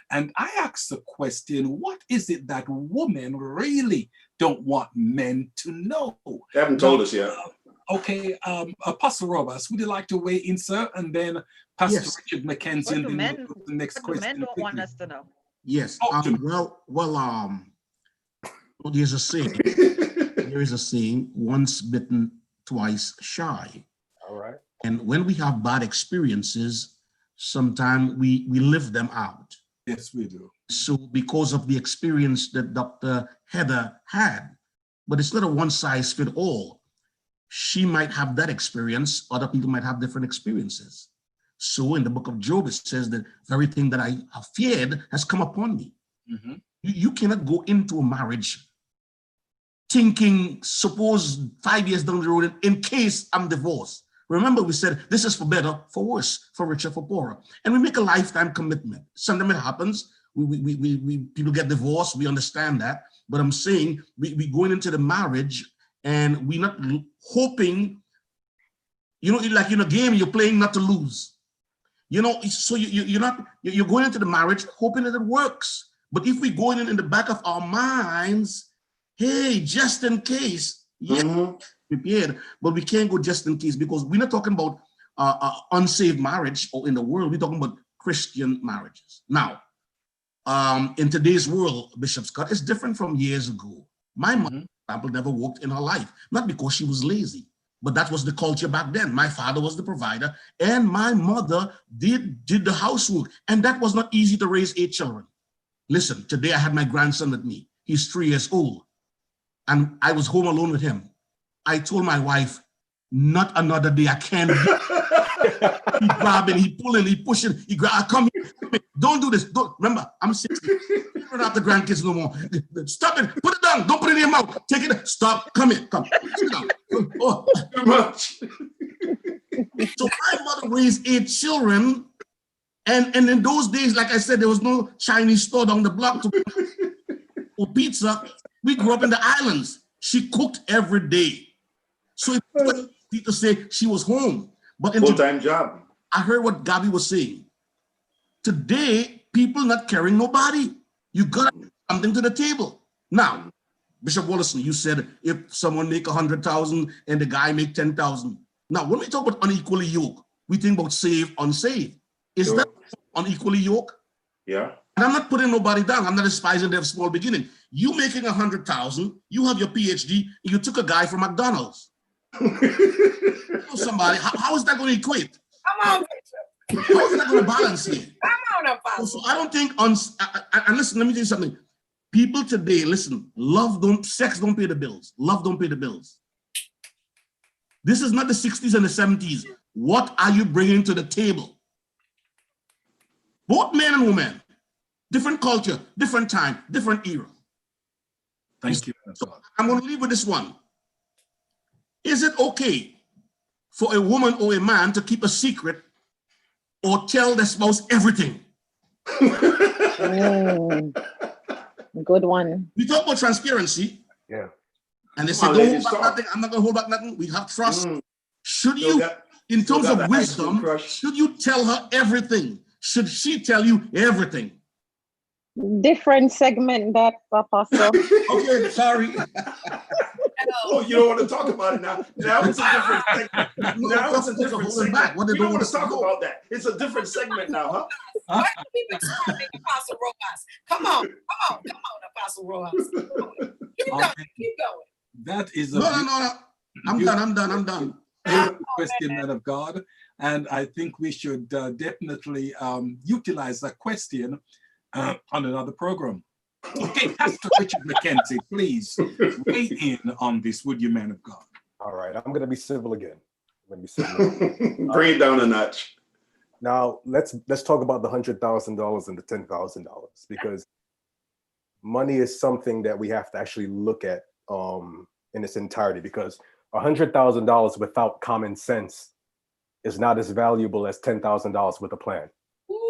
And I asked the question, what is it that women really don't want men to know? They haven't told us yet. Okay, Apostle Roberts, would you like to weigh in, sir? And then Pastor Richard McKenzie, and then the next question. Men don't want us to know. Yes. There's a saying. There is a saying: once bitten, twice shy. All right. And when we have bad experiences, sometimes we live them out. Yes, we do. So because of the experience that Dr. Heather had, but it's not a one size fit all. She might have that experience, other people might have different experiences. So in the book of Job, it says that very thing that I have feared has come upon me. Mm-hmm. You cannot go into a marriage thinking, suppose 5 years down the road, in case I'm divorced. Remember, we said this is for better, for worse, for richer, for poorer. And we make a lifetime commitment. Sometimes it happens. We people get divorced. We understand that. But I'm saying we going into the marriage and we're not hoping, you know, like in a game, you're playing not to lose. You know, so you're going into the marriage hoping that it works. But if we go in the back of our minds, hey, just in case, yeah, prepared, but we can't go just in case because we're not talking about unsaved marriage or in the world. We're talking about Christian marriages. Now, in today's world, Bishop Scott, it's different from years ago. My mother, for example, never worked in her life, not because she was lazy, but that was the culture back then. My father was the provider, and my mother did the housework, and that was not easy to raise 8 children. Listen, today I had my grandson with me. He's 3 years old, and I was home alone with him. I told my wife, not another day, I can't. He grabbing, he pulling, he pushing, he grab. Come here, don't do this. Don't remember, I'm 60. You don't have the grandkids no more. Stop it, put it down, don't put it in your mouth. Take it, stop, come here, come. Sit down. Oh, too much. So my mother raised 8 children, and in those days, like I said, there was no Chinese store down the block for pizza. We grew up in the islands. She cooked every day. So it's easy to say she was home. But in full-time job. I heard what Gabby was saying. Today, people not carrying nobody. You got to bring something to the table. Now, Bishop Wallison, you said if someone make 100,000 and the guy make 10,000. Now, when we talk about unequally yoked, we think about saved, unsaved. Is that unequally yoked? Yeah. And I'm not putting nobody down. I'm not despising their small beginning. You making 100,000, you have your PhD, and you took a guy from McDonald's. Somebody, how is that going to equate? Come on, Bishop. How is that going to balance here? Come on, Apostle. So I don't think and listen, let me tell you something. People today, listen, sex don't pay the bills. Love don't pay the bills. This is not the 60s and the 70s. What are you bringing to the table? Both men and women, different culture, different time, different era. Thank you. So I'm going to leave with this one. Is it okay for a woman or a man to keep a secret or tell their spouse everything? Good one. We talk about transparency. Yeah. And they say, don't hold back nothing. I'm not going to hold back nothing. We have trust. Should you, in terms of wisdom, should you tell her everything? Should she tell you everything? Different segment, that, Apostle. Okay, sorry. Oh, you don't want to talk about it now. Now it's a different segment. Now it's a different segment. We don't want to talk about that. It's a different segment now, huh? Why do we responding, Apostle Rojas? Come on, Apostle Rojas. Keep going. That is a No. I'm done. Question, man of God. And I think we should definitely utilize that question on another program. Okay, Pastor Richard McKenzie, please weigh in on this, would you, man of God? All right, I'm going to be civil again. Bring it down a notch. Now, let's talk about the $100,000 and the $10,000, because money is something that we have to actually look at in its entirety, because $100,000 without common sense is not as valuable as $10,000 with a plan.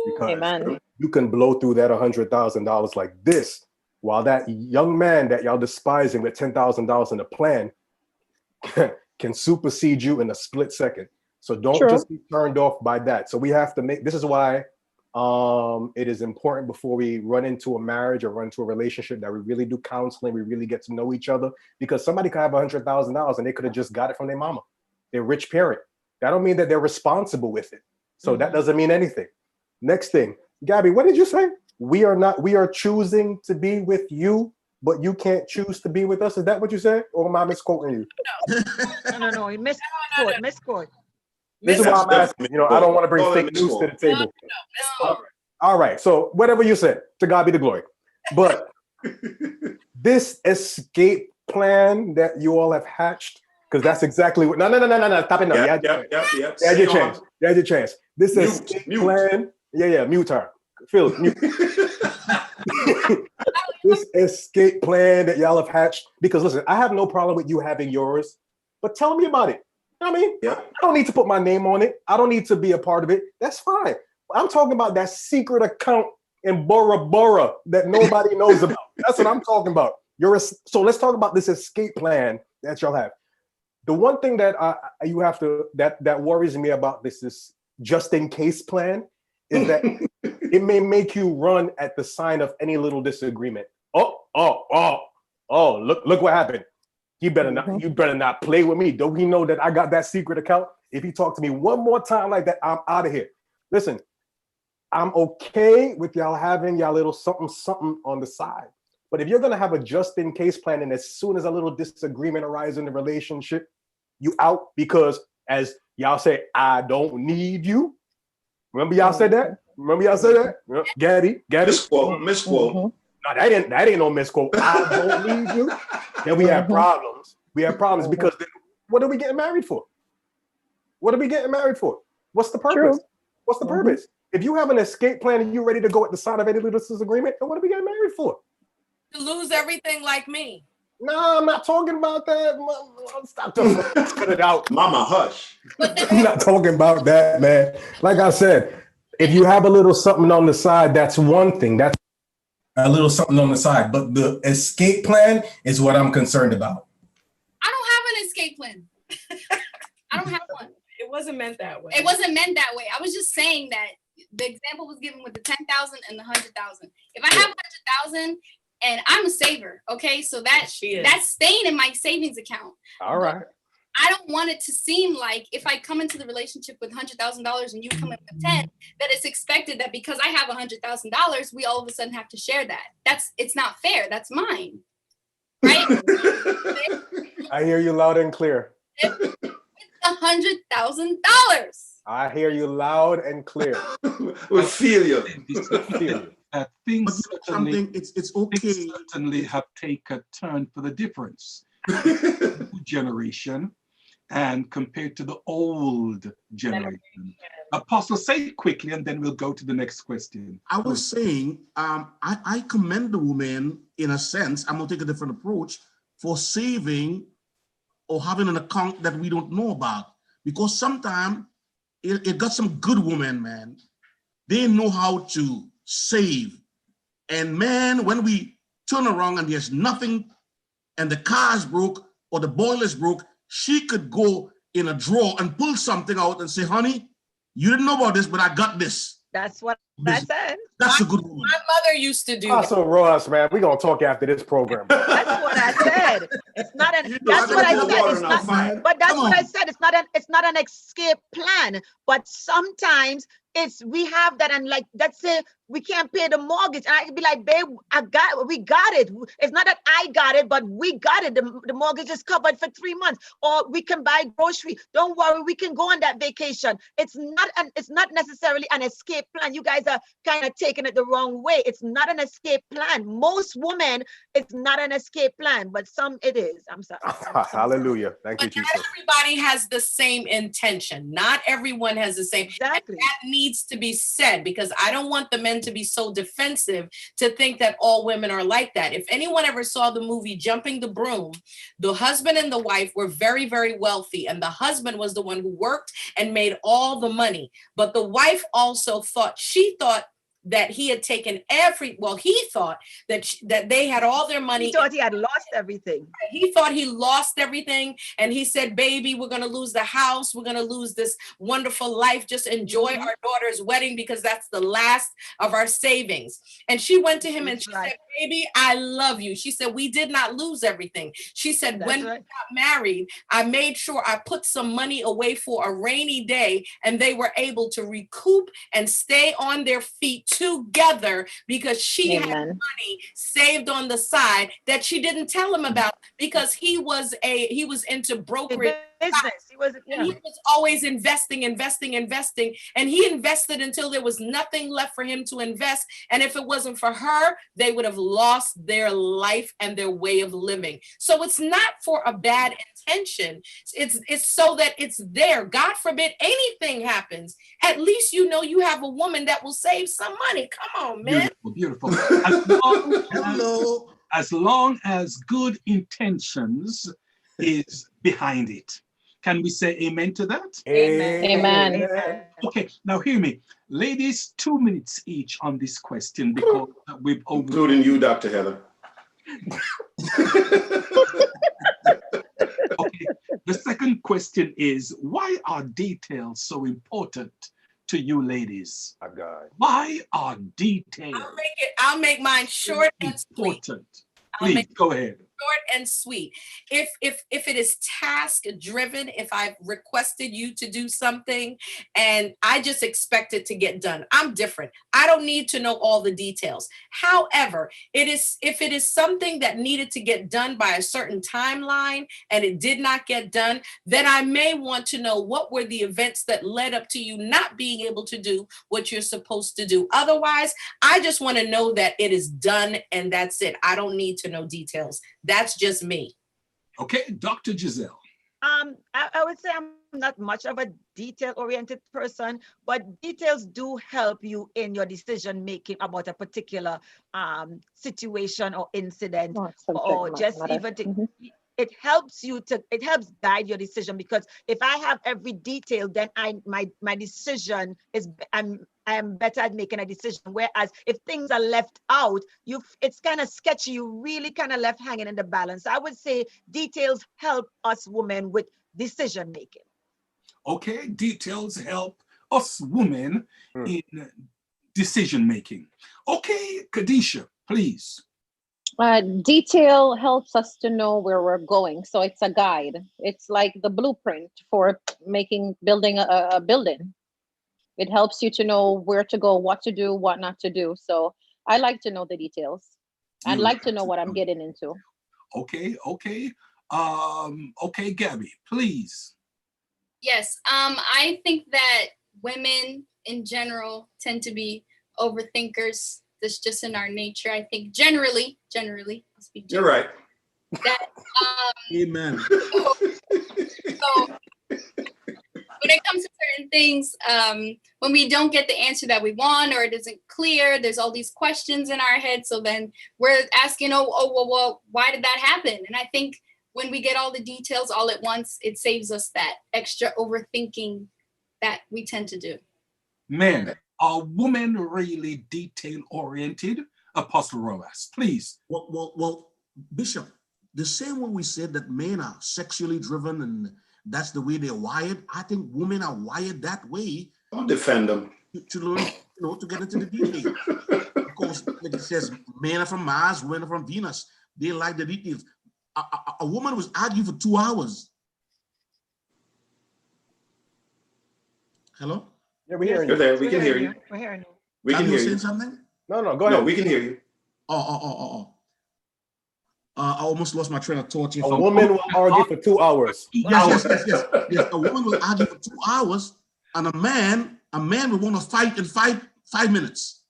Because Amen. You can blow through that $100,000 like this, while that young man that y'all despising with $10,000 in a plan can supersede you in a split second. So don't just be turned off by that. So we have to this is why it is important before we run into a marriage or run into a relationship that we really do counseling, we really get to know each other, because somebody could have $100,000 and they could have just got it from their mama, their rich parent. That don't mean that they're responsible with it. So that doesn't mean anything. Next thing, Gabby, what did you say? We are choosing to be with you, but you can't choose to be with us. Is that what you said? Or am I misquoting you? No. You misquote. This is why I'm asking. I don't want to bring fake news to the table. All right. So whatever you said, to God be the glory. But this escape plan that you all have hatched Because that's exactly what. No. Stop it now. Yep. You had your chance. You had your chance. This escape plan. Yeah. Mute her. Phil, mute. This escape plan that y'all have hatched. Because listen, I have no problem with you having yours, but tell me about it. You know what I mean? Yeah. I don't need to put my name on it. I don't need to be a part of it. That's fine. I'm talking about that secret account in Bora Bora that nobody knows about. That's what I'm talking about. So let's talk about this escape plan that y'all have. The one thing that you have to that worries me about this just in case plan is that it may make you run at the sign of any little disagreement. Look what happened. You better not play with me. Don't he know that I got that secret account? If he talk to me one more time like that, I'm out of here. Listen, I'm okay with y'all having y'all little something on the side. But if you're gonna have a just in case plan, and as soon as a little disagreement arises in the relationship, you out, because as y'all say, I don't need you. Remember y'all said that? Gaddy. Misquote. No, that ain't no misquote. I don't need you. Then we have problems. Because then, what are we getting married for? What's the purpose? True. What's the purpose? If you have an escape plan and you're ready to go at the side of any little disagreement, then what are we getting married for? To lose everything like me. No, I'm not talking about that. Stop talking. Cut it out. Mama, hush. I'm not talking about that, man. Like I said, if you have a little something on the side, that's one thing. That's a little something on the side. But the escape plan is what I'm concerned about. I don't have an escape plan. I don't have one. It wasn't meant that way. It wasn't meant that way. I was just saying that the example was given with the 10,000 and the 100,000. If I have 100,000 and I'm a saver, okay, so that's staying in my savings account. All right. I don't want it to seem like if I come into the relationship with $100,000 and you come in with 10, that it's expected that because I have $100,000, we all of a sudden have to share that. It's not fair. That's mine, right? I hear you loud and clear. $100,000. I hear you loud and clear. We feel you. Things it's okay. Things certainly have taken a turn for the difference. New generation and compared to the old generation. Apostle, say it quickly and then we'll go to the next question. I was saying, I commend the woman in a sense. I'm going to take a different approach for saving or having an account that we don't know about. Because sometimes it got some good women, man. They know how to save. And man, when we turn around and there's nothing and the car's broke or the boiler's broke, she could go in a drawer and pull something out and say, honey, you didn't know about this, but I got this. That's what I said. That's a good woman. My mother used to do that. Also, Ross, man, we're going to talk after this program. That's what I said. It's not an. That's what I said. It's not. But that's what I said. It's not an escape plan. But sometimes we have that, and like let's say we can't pay the mortgage, and I could be like, babe, we got it. It's not that I got it, but we got it. The mortgage is covered for 3 months, or we can buy grocery. Don't worry, we can go on that vacation. It's not necessarily an escape plan. You guys are kind of taking it the wrong way. It's not an escape plan. Most women, it's not an escape plan, but some it is. I'm sorry. Hallelujah. Thank you, But Jesus. not everybody has the same intention. Not everyone has the same. Exactly. And that needs to be said, because I don't want the men to be so defensive to think that all women are like that. If anyone ever saw the movie Jumping the Broom, the husband and the wife were very, very wealthy, and the husband was the one who worked and made all the money. But the wife also thought that he had taken he thought that they had all their money. He thought he had lost everything. He thought he lost everything. And he said, baby, we're going to lose the house. We're going to lose this wonderful life. Just enjoy our daughter's wedding because that's the last of our savings. And she went to him and she said, baby, I love you. She said, we did not lose everything. She said, when we got married, I made sure I put some money away for a rainy day, and they were able to recoup and stay on their feet together because she had money saved on the side that she didn't tell him about because he was into brokerage business. He was, And he was always investing. And he invested until there was nothing left for him to invest. And if it wasn't for her, they would have lost their life and their way of living. So it's not for a bad intention. It's so that it's there. God forbid anything happens. At least you know you have a woman that will save some money. Come on, man. Beautiful. Hello. As long as good intentions is behind it. Can we say amen to that? Amen. Okay, now hear me. Ladies, 2 minutes each on this question because we've including you, Dr. Heather. Okay, the second question is, why are details so important to you ladies? My God. Why are details I'll make mine short and sweet. important? Please go ahead. Short and sweet. If it is task driven, if I've requested you to do something and I just expect it to get done, I'm different. I don't need to know all the details. However, if it is something that needed to get done by a certain timeline and it did not get done, then I may want to know what were the events that led up to you not being able to do what you're supposed to do. Otherwise, I just want to know that it is done and that's it. I don't need to know details. That's just me. Okay, Dr. Gizelle. I would say I'm not much of a detail-oriented person, but details do help you in your decision making about a particular situation or incident, or just even to, it helps guide your decision, because if I have every detail, then my decision is I am better at making a decision. Whereas if things are left out, it's kind of sketchy. You really kind of left hanging in the balance. I would say details help us women with decision making. Okay, details help us women in decision making. Okay, Kadesha, please. Detail helps us to know where we're going. So it's a guide. It's like the blueprint for building a building. It helps you to know where to go, what to do, what not to do. So I like to know the details. I'd like to know what I'm getting into. Okay. Okay, Gabby, please. Yes, I think that women in general tend to be overthinkers. That's just in our nature. I think generally, I'll speak You're right. That, Amen. So when it comes to certain things, when we don't get the answer that we want or it isn't clear, there's all these questions in our head. So then we're asking, well, why did that happen? And I think when we get all the details all at once, it saves us that extra overthinking that we tend to do. Men, are women really detail-oriented? Apostle Roas, please. Well, Bishop, the same way we said that men are sexually driven and that's the way they're wired, I think women are wired that way. Don't defend them. To learn, to get into the details. Of course, like it says, men are from Mars, women are from Venus. They like the details. A woman was arguing for 2 hours. Hello? Yeah, we're hearing You're you. there. We can hear you. We're hearing you. We can hear you. Saying something? No, go ahead. No, we can hear you. I almost lost my train of thought. A woman will argue for 2 hours. Yes. A woman will argue for 2 hours, and a man will want to fight in 5 minutes.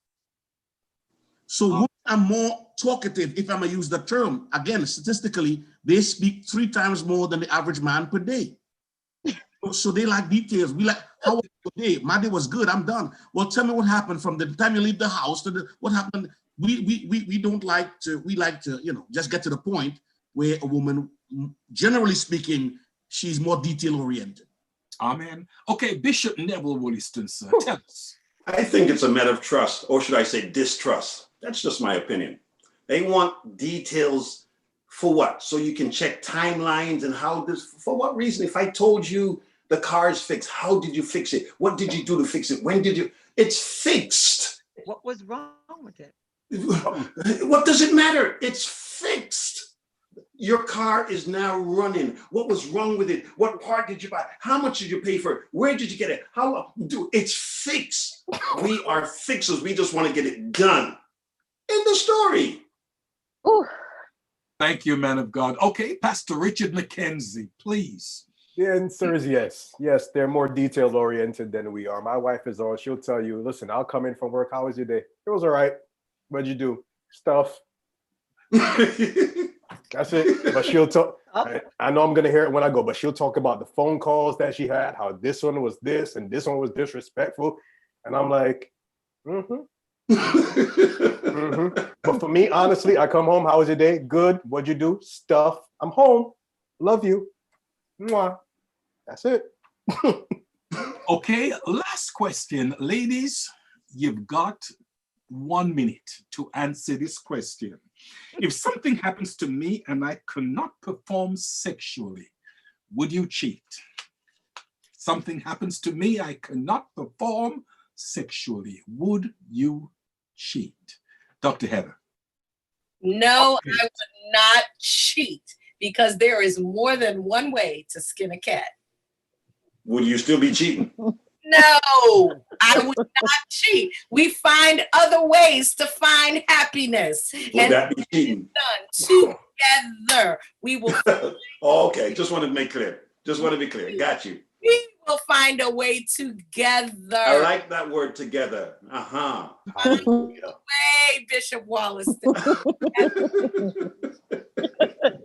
So women are more talkative, if I may use the term. Again, statistically, they speak 3 times more than the average man per day. So they like details. We like, how was your day? My day was good. I'm done. Well, tell me what happened from the time you leave the house to what happened. We don't like to. We like to, just get to the point where a woman, generally speaking, she's more detail oriented. Amen. Okay, Bishop Neville Williston, sir, tell us. I think it's a matter of trust, or should I say distrust. That's just my opinion. They want details for what? So you can check timelines and how this, for what reason? If I told you the car is fixed, how did you fix it? What did you do to fix it? When did you? It's fixed. What was wrong with it? What does it matter? It's fixed. Your car is now running. What was wrong with it? What part did you buy? How much did you pay for it? Where did you get it? How long? It's fixed. We are fixers. We just want to get it done. End the story. Ooh. Thank you, man of God. Okay, Pastor Richard McKenzie, please. The answer is yes. Yes, they're more detail oriented than we are. My wife is on. She'll tell you, listen, I'll come in from work. How was your day? It was all right. What'd you do? Stuff. That's it. But she'll talk. I know I'm gonna hear it when I go, but she'll talk about the phone calls that she had, how this one was this and this one was disrespectful. And I'm like, But for me, honestly, I come home. How was your day? Good. What'd you do? Stuff. I'm home. Love you. Mwah. That's it. Okay, last question. Ladies, you've got 1 minute to answer this question. If something happens to me and I cannot perform sexually, would you cheat? Something happens to me, I cannot perform sexually. Would you cheat? Dr. Heather. No, I would not cheat because there is more than one way to skin a cat. Would you still be cheating? No, I would not cheat. We find other ways to find happiness. Would that be cheating? Done together. We will. Oh, okay, just want to make clear. Just want to be clear. Got you. We will find a way together. I like that word, together. Way, Bishop Wallace.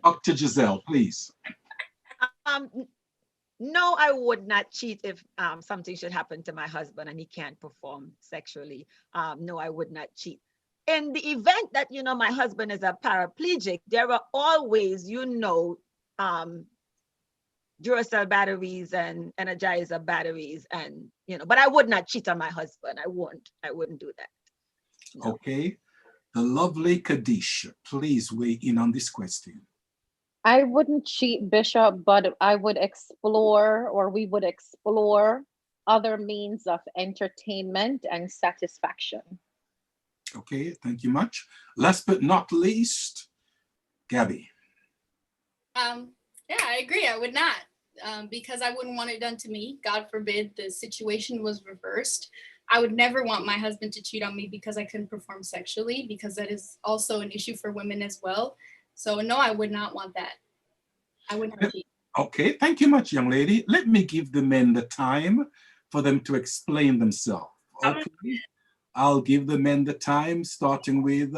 Dr. Gizelle, please. No, I would not cheat if something should happen to my husband and he can't perform sexually. No, I would not cheat. In the event that, my husband is a paraplegic, there are always, Duracell batteries and Energizer batteries and, but I would not cheat on my husband. I wouldn't do that. No. Okay. The lovely Kadesha, please weigh in on this question. I wouldn't cheat, Bishop, but I would explore, or we would explore, other means of entertainment and satisfaction. Okay, thank you much. Last but not least, Gabby. Yeah, I agree. I would not, because I wouldn't want it done to me. God forbid the situation was reversed. I would never want my husband to cheat on me because I couldn't perform sexually, because that is also an issue for women as well. So no, I would not want that. I would not cheat. Okay, thank you much, young lady. Let me give the men the time for them to explain themselves. Okay, I'll give the men the time, starting with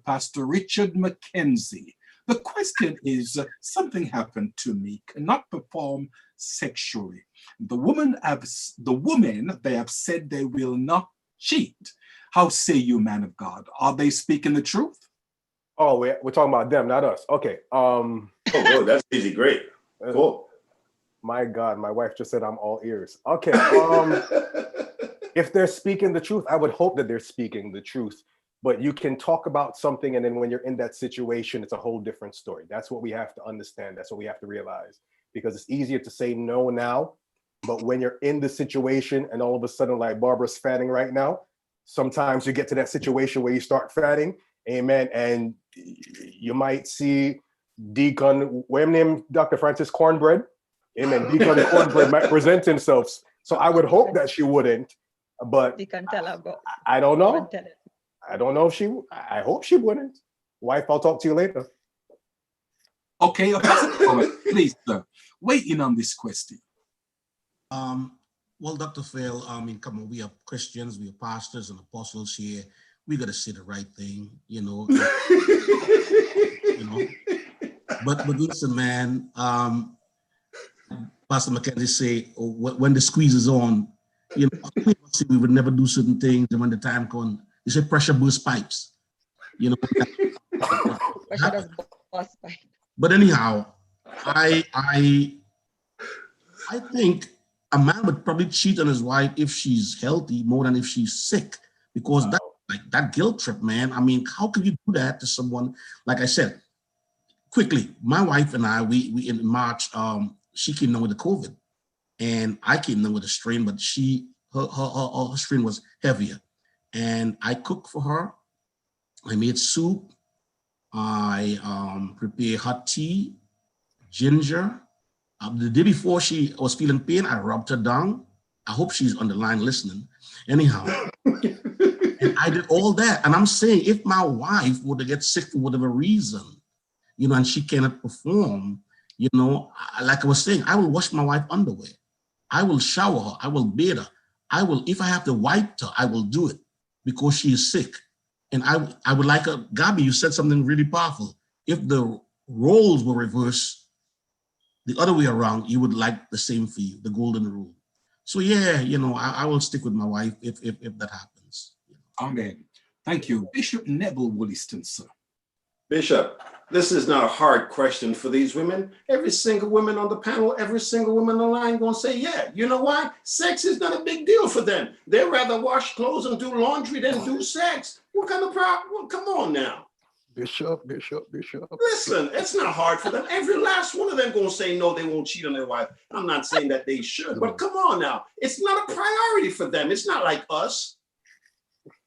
Pastor Richard McKenzie. The question is, something happened to me, cannot perform sexually. The women, they have said they will not cheat. How say you, man of God? Are they speaking the truth? Oh, we're talking about them, not us. Okay. Oh, that's easy. Great. Cool. My God, my wife just said I'm all ears. Okay. If they're speaking the truth, I would hope that they're speaking the truth. But you can talk about something, and then when you're in that situation, it's a whole different story. That's what we have to understand. That's what we have to realize. Because it's easier to say no now, but when you're in the situation and all of a sudden, like Barbara's fatting right now, sometimes you get to that situation where you start fatting, amen, and you might see Deacon, what's his name, Dr. Francis Cornbread, amen, Deacon Cornbread might present himself. So I would hope that she wouldn't, but Deacon tell her go. I don't know. I don't know if I hope she wouldn't. Wife, I'll talk to you later. Okay, please, sir, weigh in on this question. Well, Dr. Phil, I mean, come on, we are Christians, we are pastors and apostles here. We got to say the right thing, But listen, man, Pastor Mackenzie say, when the squeeze is on, we would never do certain things, and when the time comes, you say pressure burst pipes, Pressure does burst pipe. But anyhow, I think a man would probably cheat on his wife if she's healthy more than if she's sick, because that guilt trip, man. I mean, how can you do that to someone? Like I said, quickly, my wife and I, we in March, she came down with the COVID, and I came down with a strain, but her strain was heavier. And I cooked for her. I made soup. I prepared hot tea, ginger. The day before she was feeling pain, I rubbed her down. I hope she's on the line listening. Anyhow, and I did all that. And I'm saying, if my wife were to get sick for whatever reason, and she cannot perform, You know, like I was saying, I will wash my wife underwear. I will shower her. I will bathe her. I will, if I have to wipe her, I will do it because she is sick. And I would like a, Gabi, you said something really powerful. If the roles were reversed the other way around, you would like the same for you, the golden rule. So yeah, you know, I will stick with my wife if that happens. Amen. Thank you. Bishop Neville Wollaston, sir. Bishop, this is not a hard question for these women. Every single woman on the panel, every single woman on the line gonna say, yeah, you know why? Sex is not a big deal for them. They'd rather wash clothes and do laundry than do sex. What kind of problem? Well, come on now. Bishop. Listen, it's not hard for them. Every last one of them gonna say no, they won't cheat on their wife. I'm not saying that they should, but come on now. It's not a priority for them. It's not like us.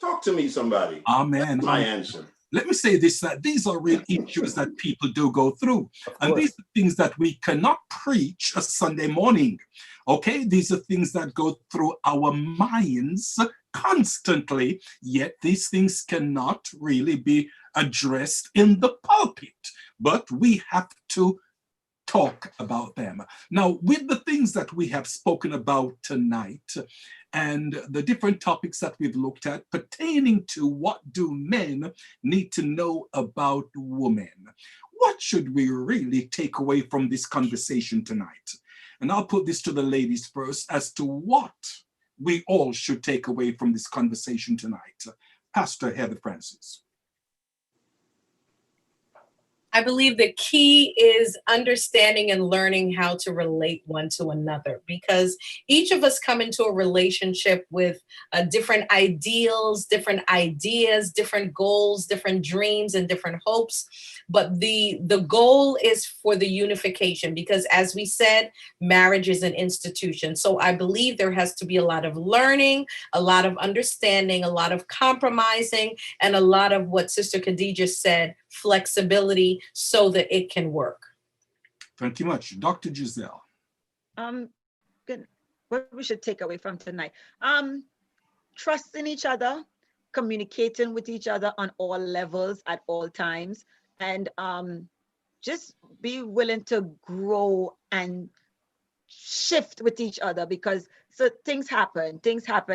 Talk to me, somebody. Amen. That's my answer. Let me say this, that these are real issues that people do go through. And these are things that we cannot preach a Sunday morning. Okay, these are things that go through our minds constantly, yet these things cannot really be addressed in the pulpit. But we have to talk about them. Now, with the things that we have spoken about tonight and the different topics that we've looked at pertaining to what do men need to know about women, what should we really take away from this conversation tonight? And I'll put this to the ladies first as to what we all should take away from this conversation tonight. Pastor Heather Francis. I believe the key is understanding and learning how to relate one to another, because each of us come into a relationship with different ideals, different ideas, different goals, different dreams, and different hopes. But the goal is for the unification, because as we said, marriage is an institution. So I believe there has to be a lot of learning, a lot of understanding, a lot of compromising, and a lot of what Sister Kadesha said, flexibility, so that it can work. Thank you much. Dr. Gizelle. Good. What we should take away from tonight. Trusting each other, communicating with each other on all levels at all times, and just be willing to grow and shift with each other, because so things happen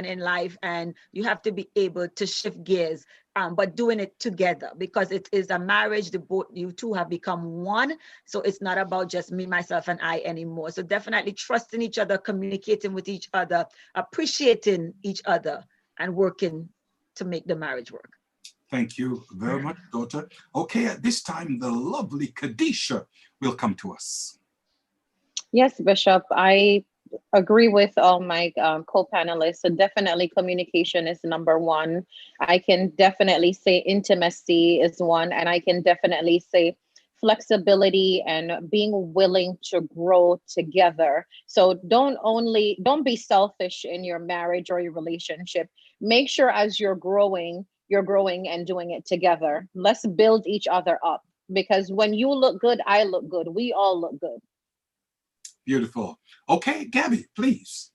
in life, and you have to be able to shift gears, but doing it together, because it is a marriage. You two have become one, so it's not about just me, myself, and I anymore. So definitely trusting each other, communicating with each other, appreciating each other, and working to make the marriage work. Thank you very much, daughter. Okay, at this time, the lovely Kadesha will come to us. Yes, Bishop, I agree with all my co-panelists. So definitely communication is number one. I can definitely say intimacy is one, and I can definitely say flexibility and being willing to grow together. So don't be selfish in your marriage or your relationship. Make sure as you're growing and doing it together. Let's build each other up, because when you look good, I look good. We all look good. Beautiful. Okay, Gabby, please.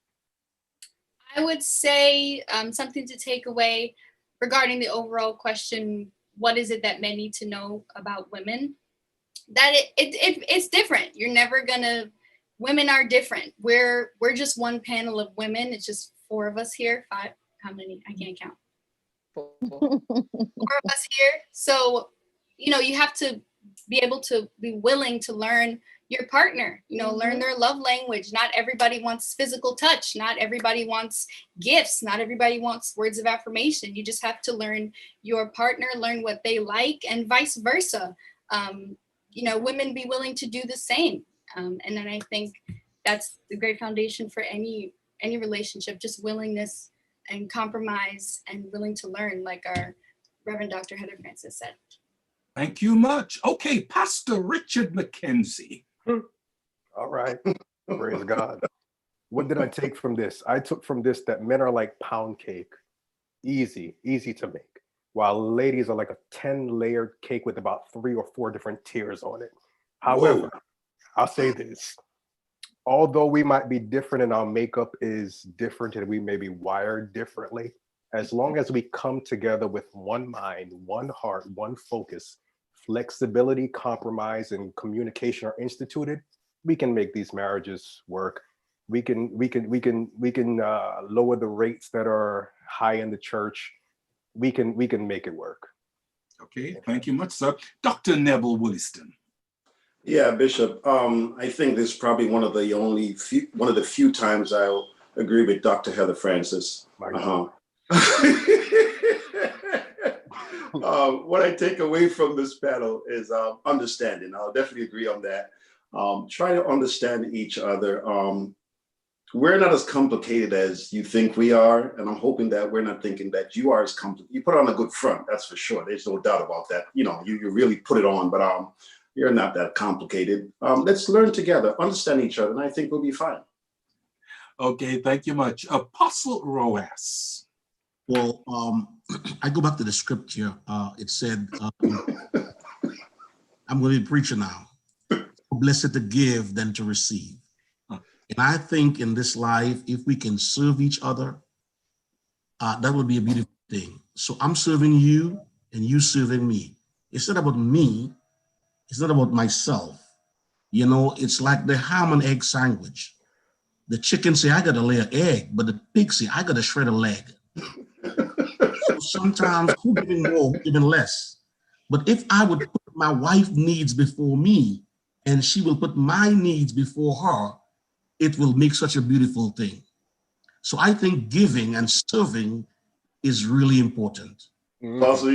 I would say something to take away regarding the overall question, what is it that men need to know about women? That it's different. You're never gonna, women are different. We're just one panel of women. It's just 4 of us here. 5, how many? I can't count. 4 of us here. So, you know, you have to be able to be willing to learn your partner, you know, learn their love language. Not everybody wants physical touch. Not everybody wants gifts. Not everybody wants words of affirmation. You just have to learn your partner, learn what they like, and vice versa. You know, women be willing to do the same. And then I think that's the great foundation for any relationship, just willingness and compromise and willing to learn, like our Reverend Dr. Heather Francis said. Thank you much. Okay, Pastor Richard McKenzie. All right. Praise God. What did I take from this? I took from this that men are like pound cake. Easy to make. While ladies are like a 10-layered cake with about 3 or 4 different tiers on it. However, I'll say this. Although we might be different and our makeup is different and we may be wired differently, as long as we come together with one mind, one heart, one focus, flexibility, compromise, and communication are instituted, we can make these marriages work. We can lower the rates that are high in the church. We can make it work. Okay, thank you much, sir. Dr. Neville Williston. Yeah, Bishop. I think this is probably one of the few times I'll agree with Dr. Heather Francis. What I take away from this panel is understanding. I'll definitely agree on that. Try to understand each other. We're not as complicated as you think we are, and I'm hoping that we're not thinking that you are as complicated. You put on a good front, that's for sure. There's no doubt about that. You know, you really put it on, but you're not that complicated. Let's learn together, understand each other, and I think we'll be fine. Okay, thank you much. Apostle Roas. Well, I go back to the scripture. It said, I'm going to be preaching now. Blessed to give than to receive. And I think in this life, if we can serve each other, that would be a beautiful thing. So I'm serving you and you serving me. It's not about me. It's not about myself. You know, it's like the ham and egg sandwich. The chicken say, I got to lay an egg, but the pig say, I got to shred a leg. So sometimes who giving more, who giving less. But if I would put my wife's needs before me and she will put my needs before her, it will make such a beautiful thing. So I think giving and serving is really important. Apostle,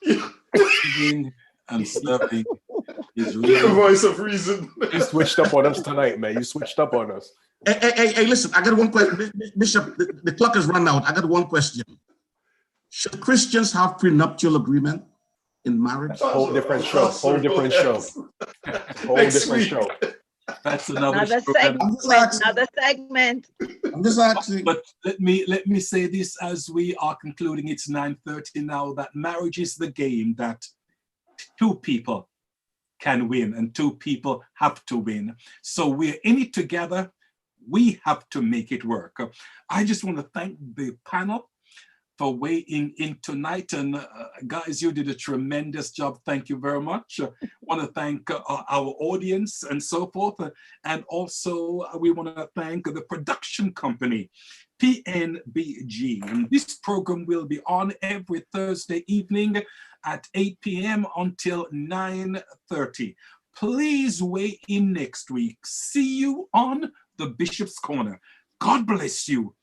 giving and serving is really the voice of reason. You switched up on us tonight, man. You switched up on us. Hey, listen, I got one question. Bishop, the clock has run out. I got one question. Should Christians have prenuptial agreement in marriage? Whole different show. Whole different show. Whole different show. That's another segment. Another segment. I'm just asking. But let me say this as we are concluding. It's 9:30 now. That marriage is the game that two people can win and two people have to win. So we're in it together. We have to make it work. I just want to thank the panel for weighing in tonight. And guys, you did a tremendous job. Thank you very much. I want to thank our audience and so forth. And also we want to thank the production company, PNBG. And this program will be on every Thursday evening at 8 p.m. until 9:30. Please weigh in next week. See you on the Bishop's Corner. God bless you.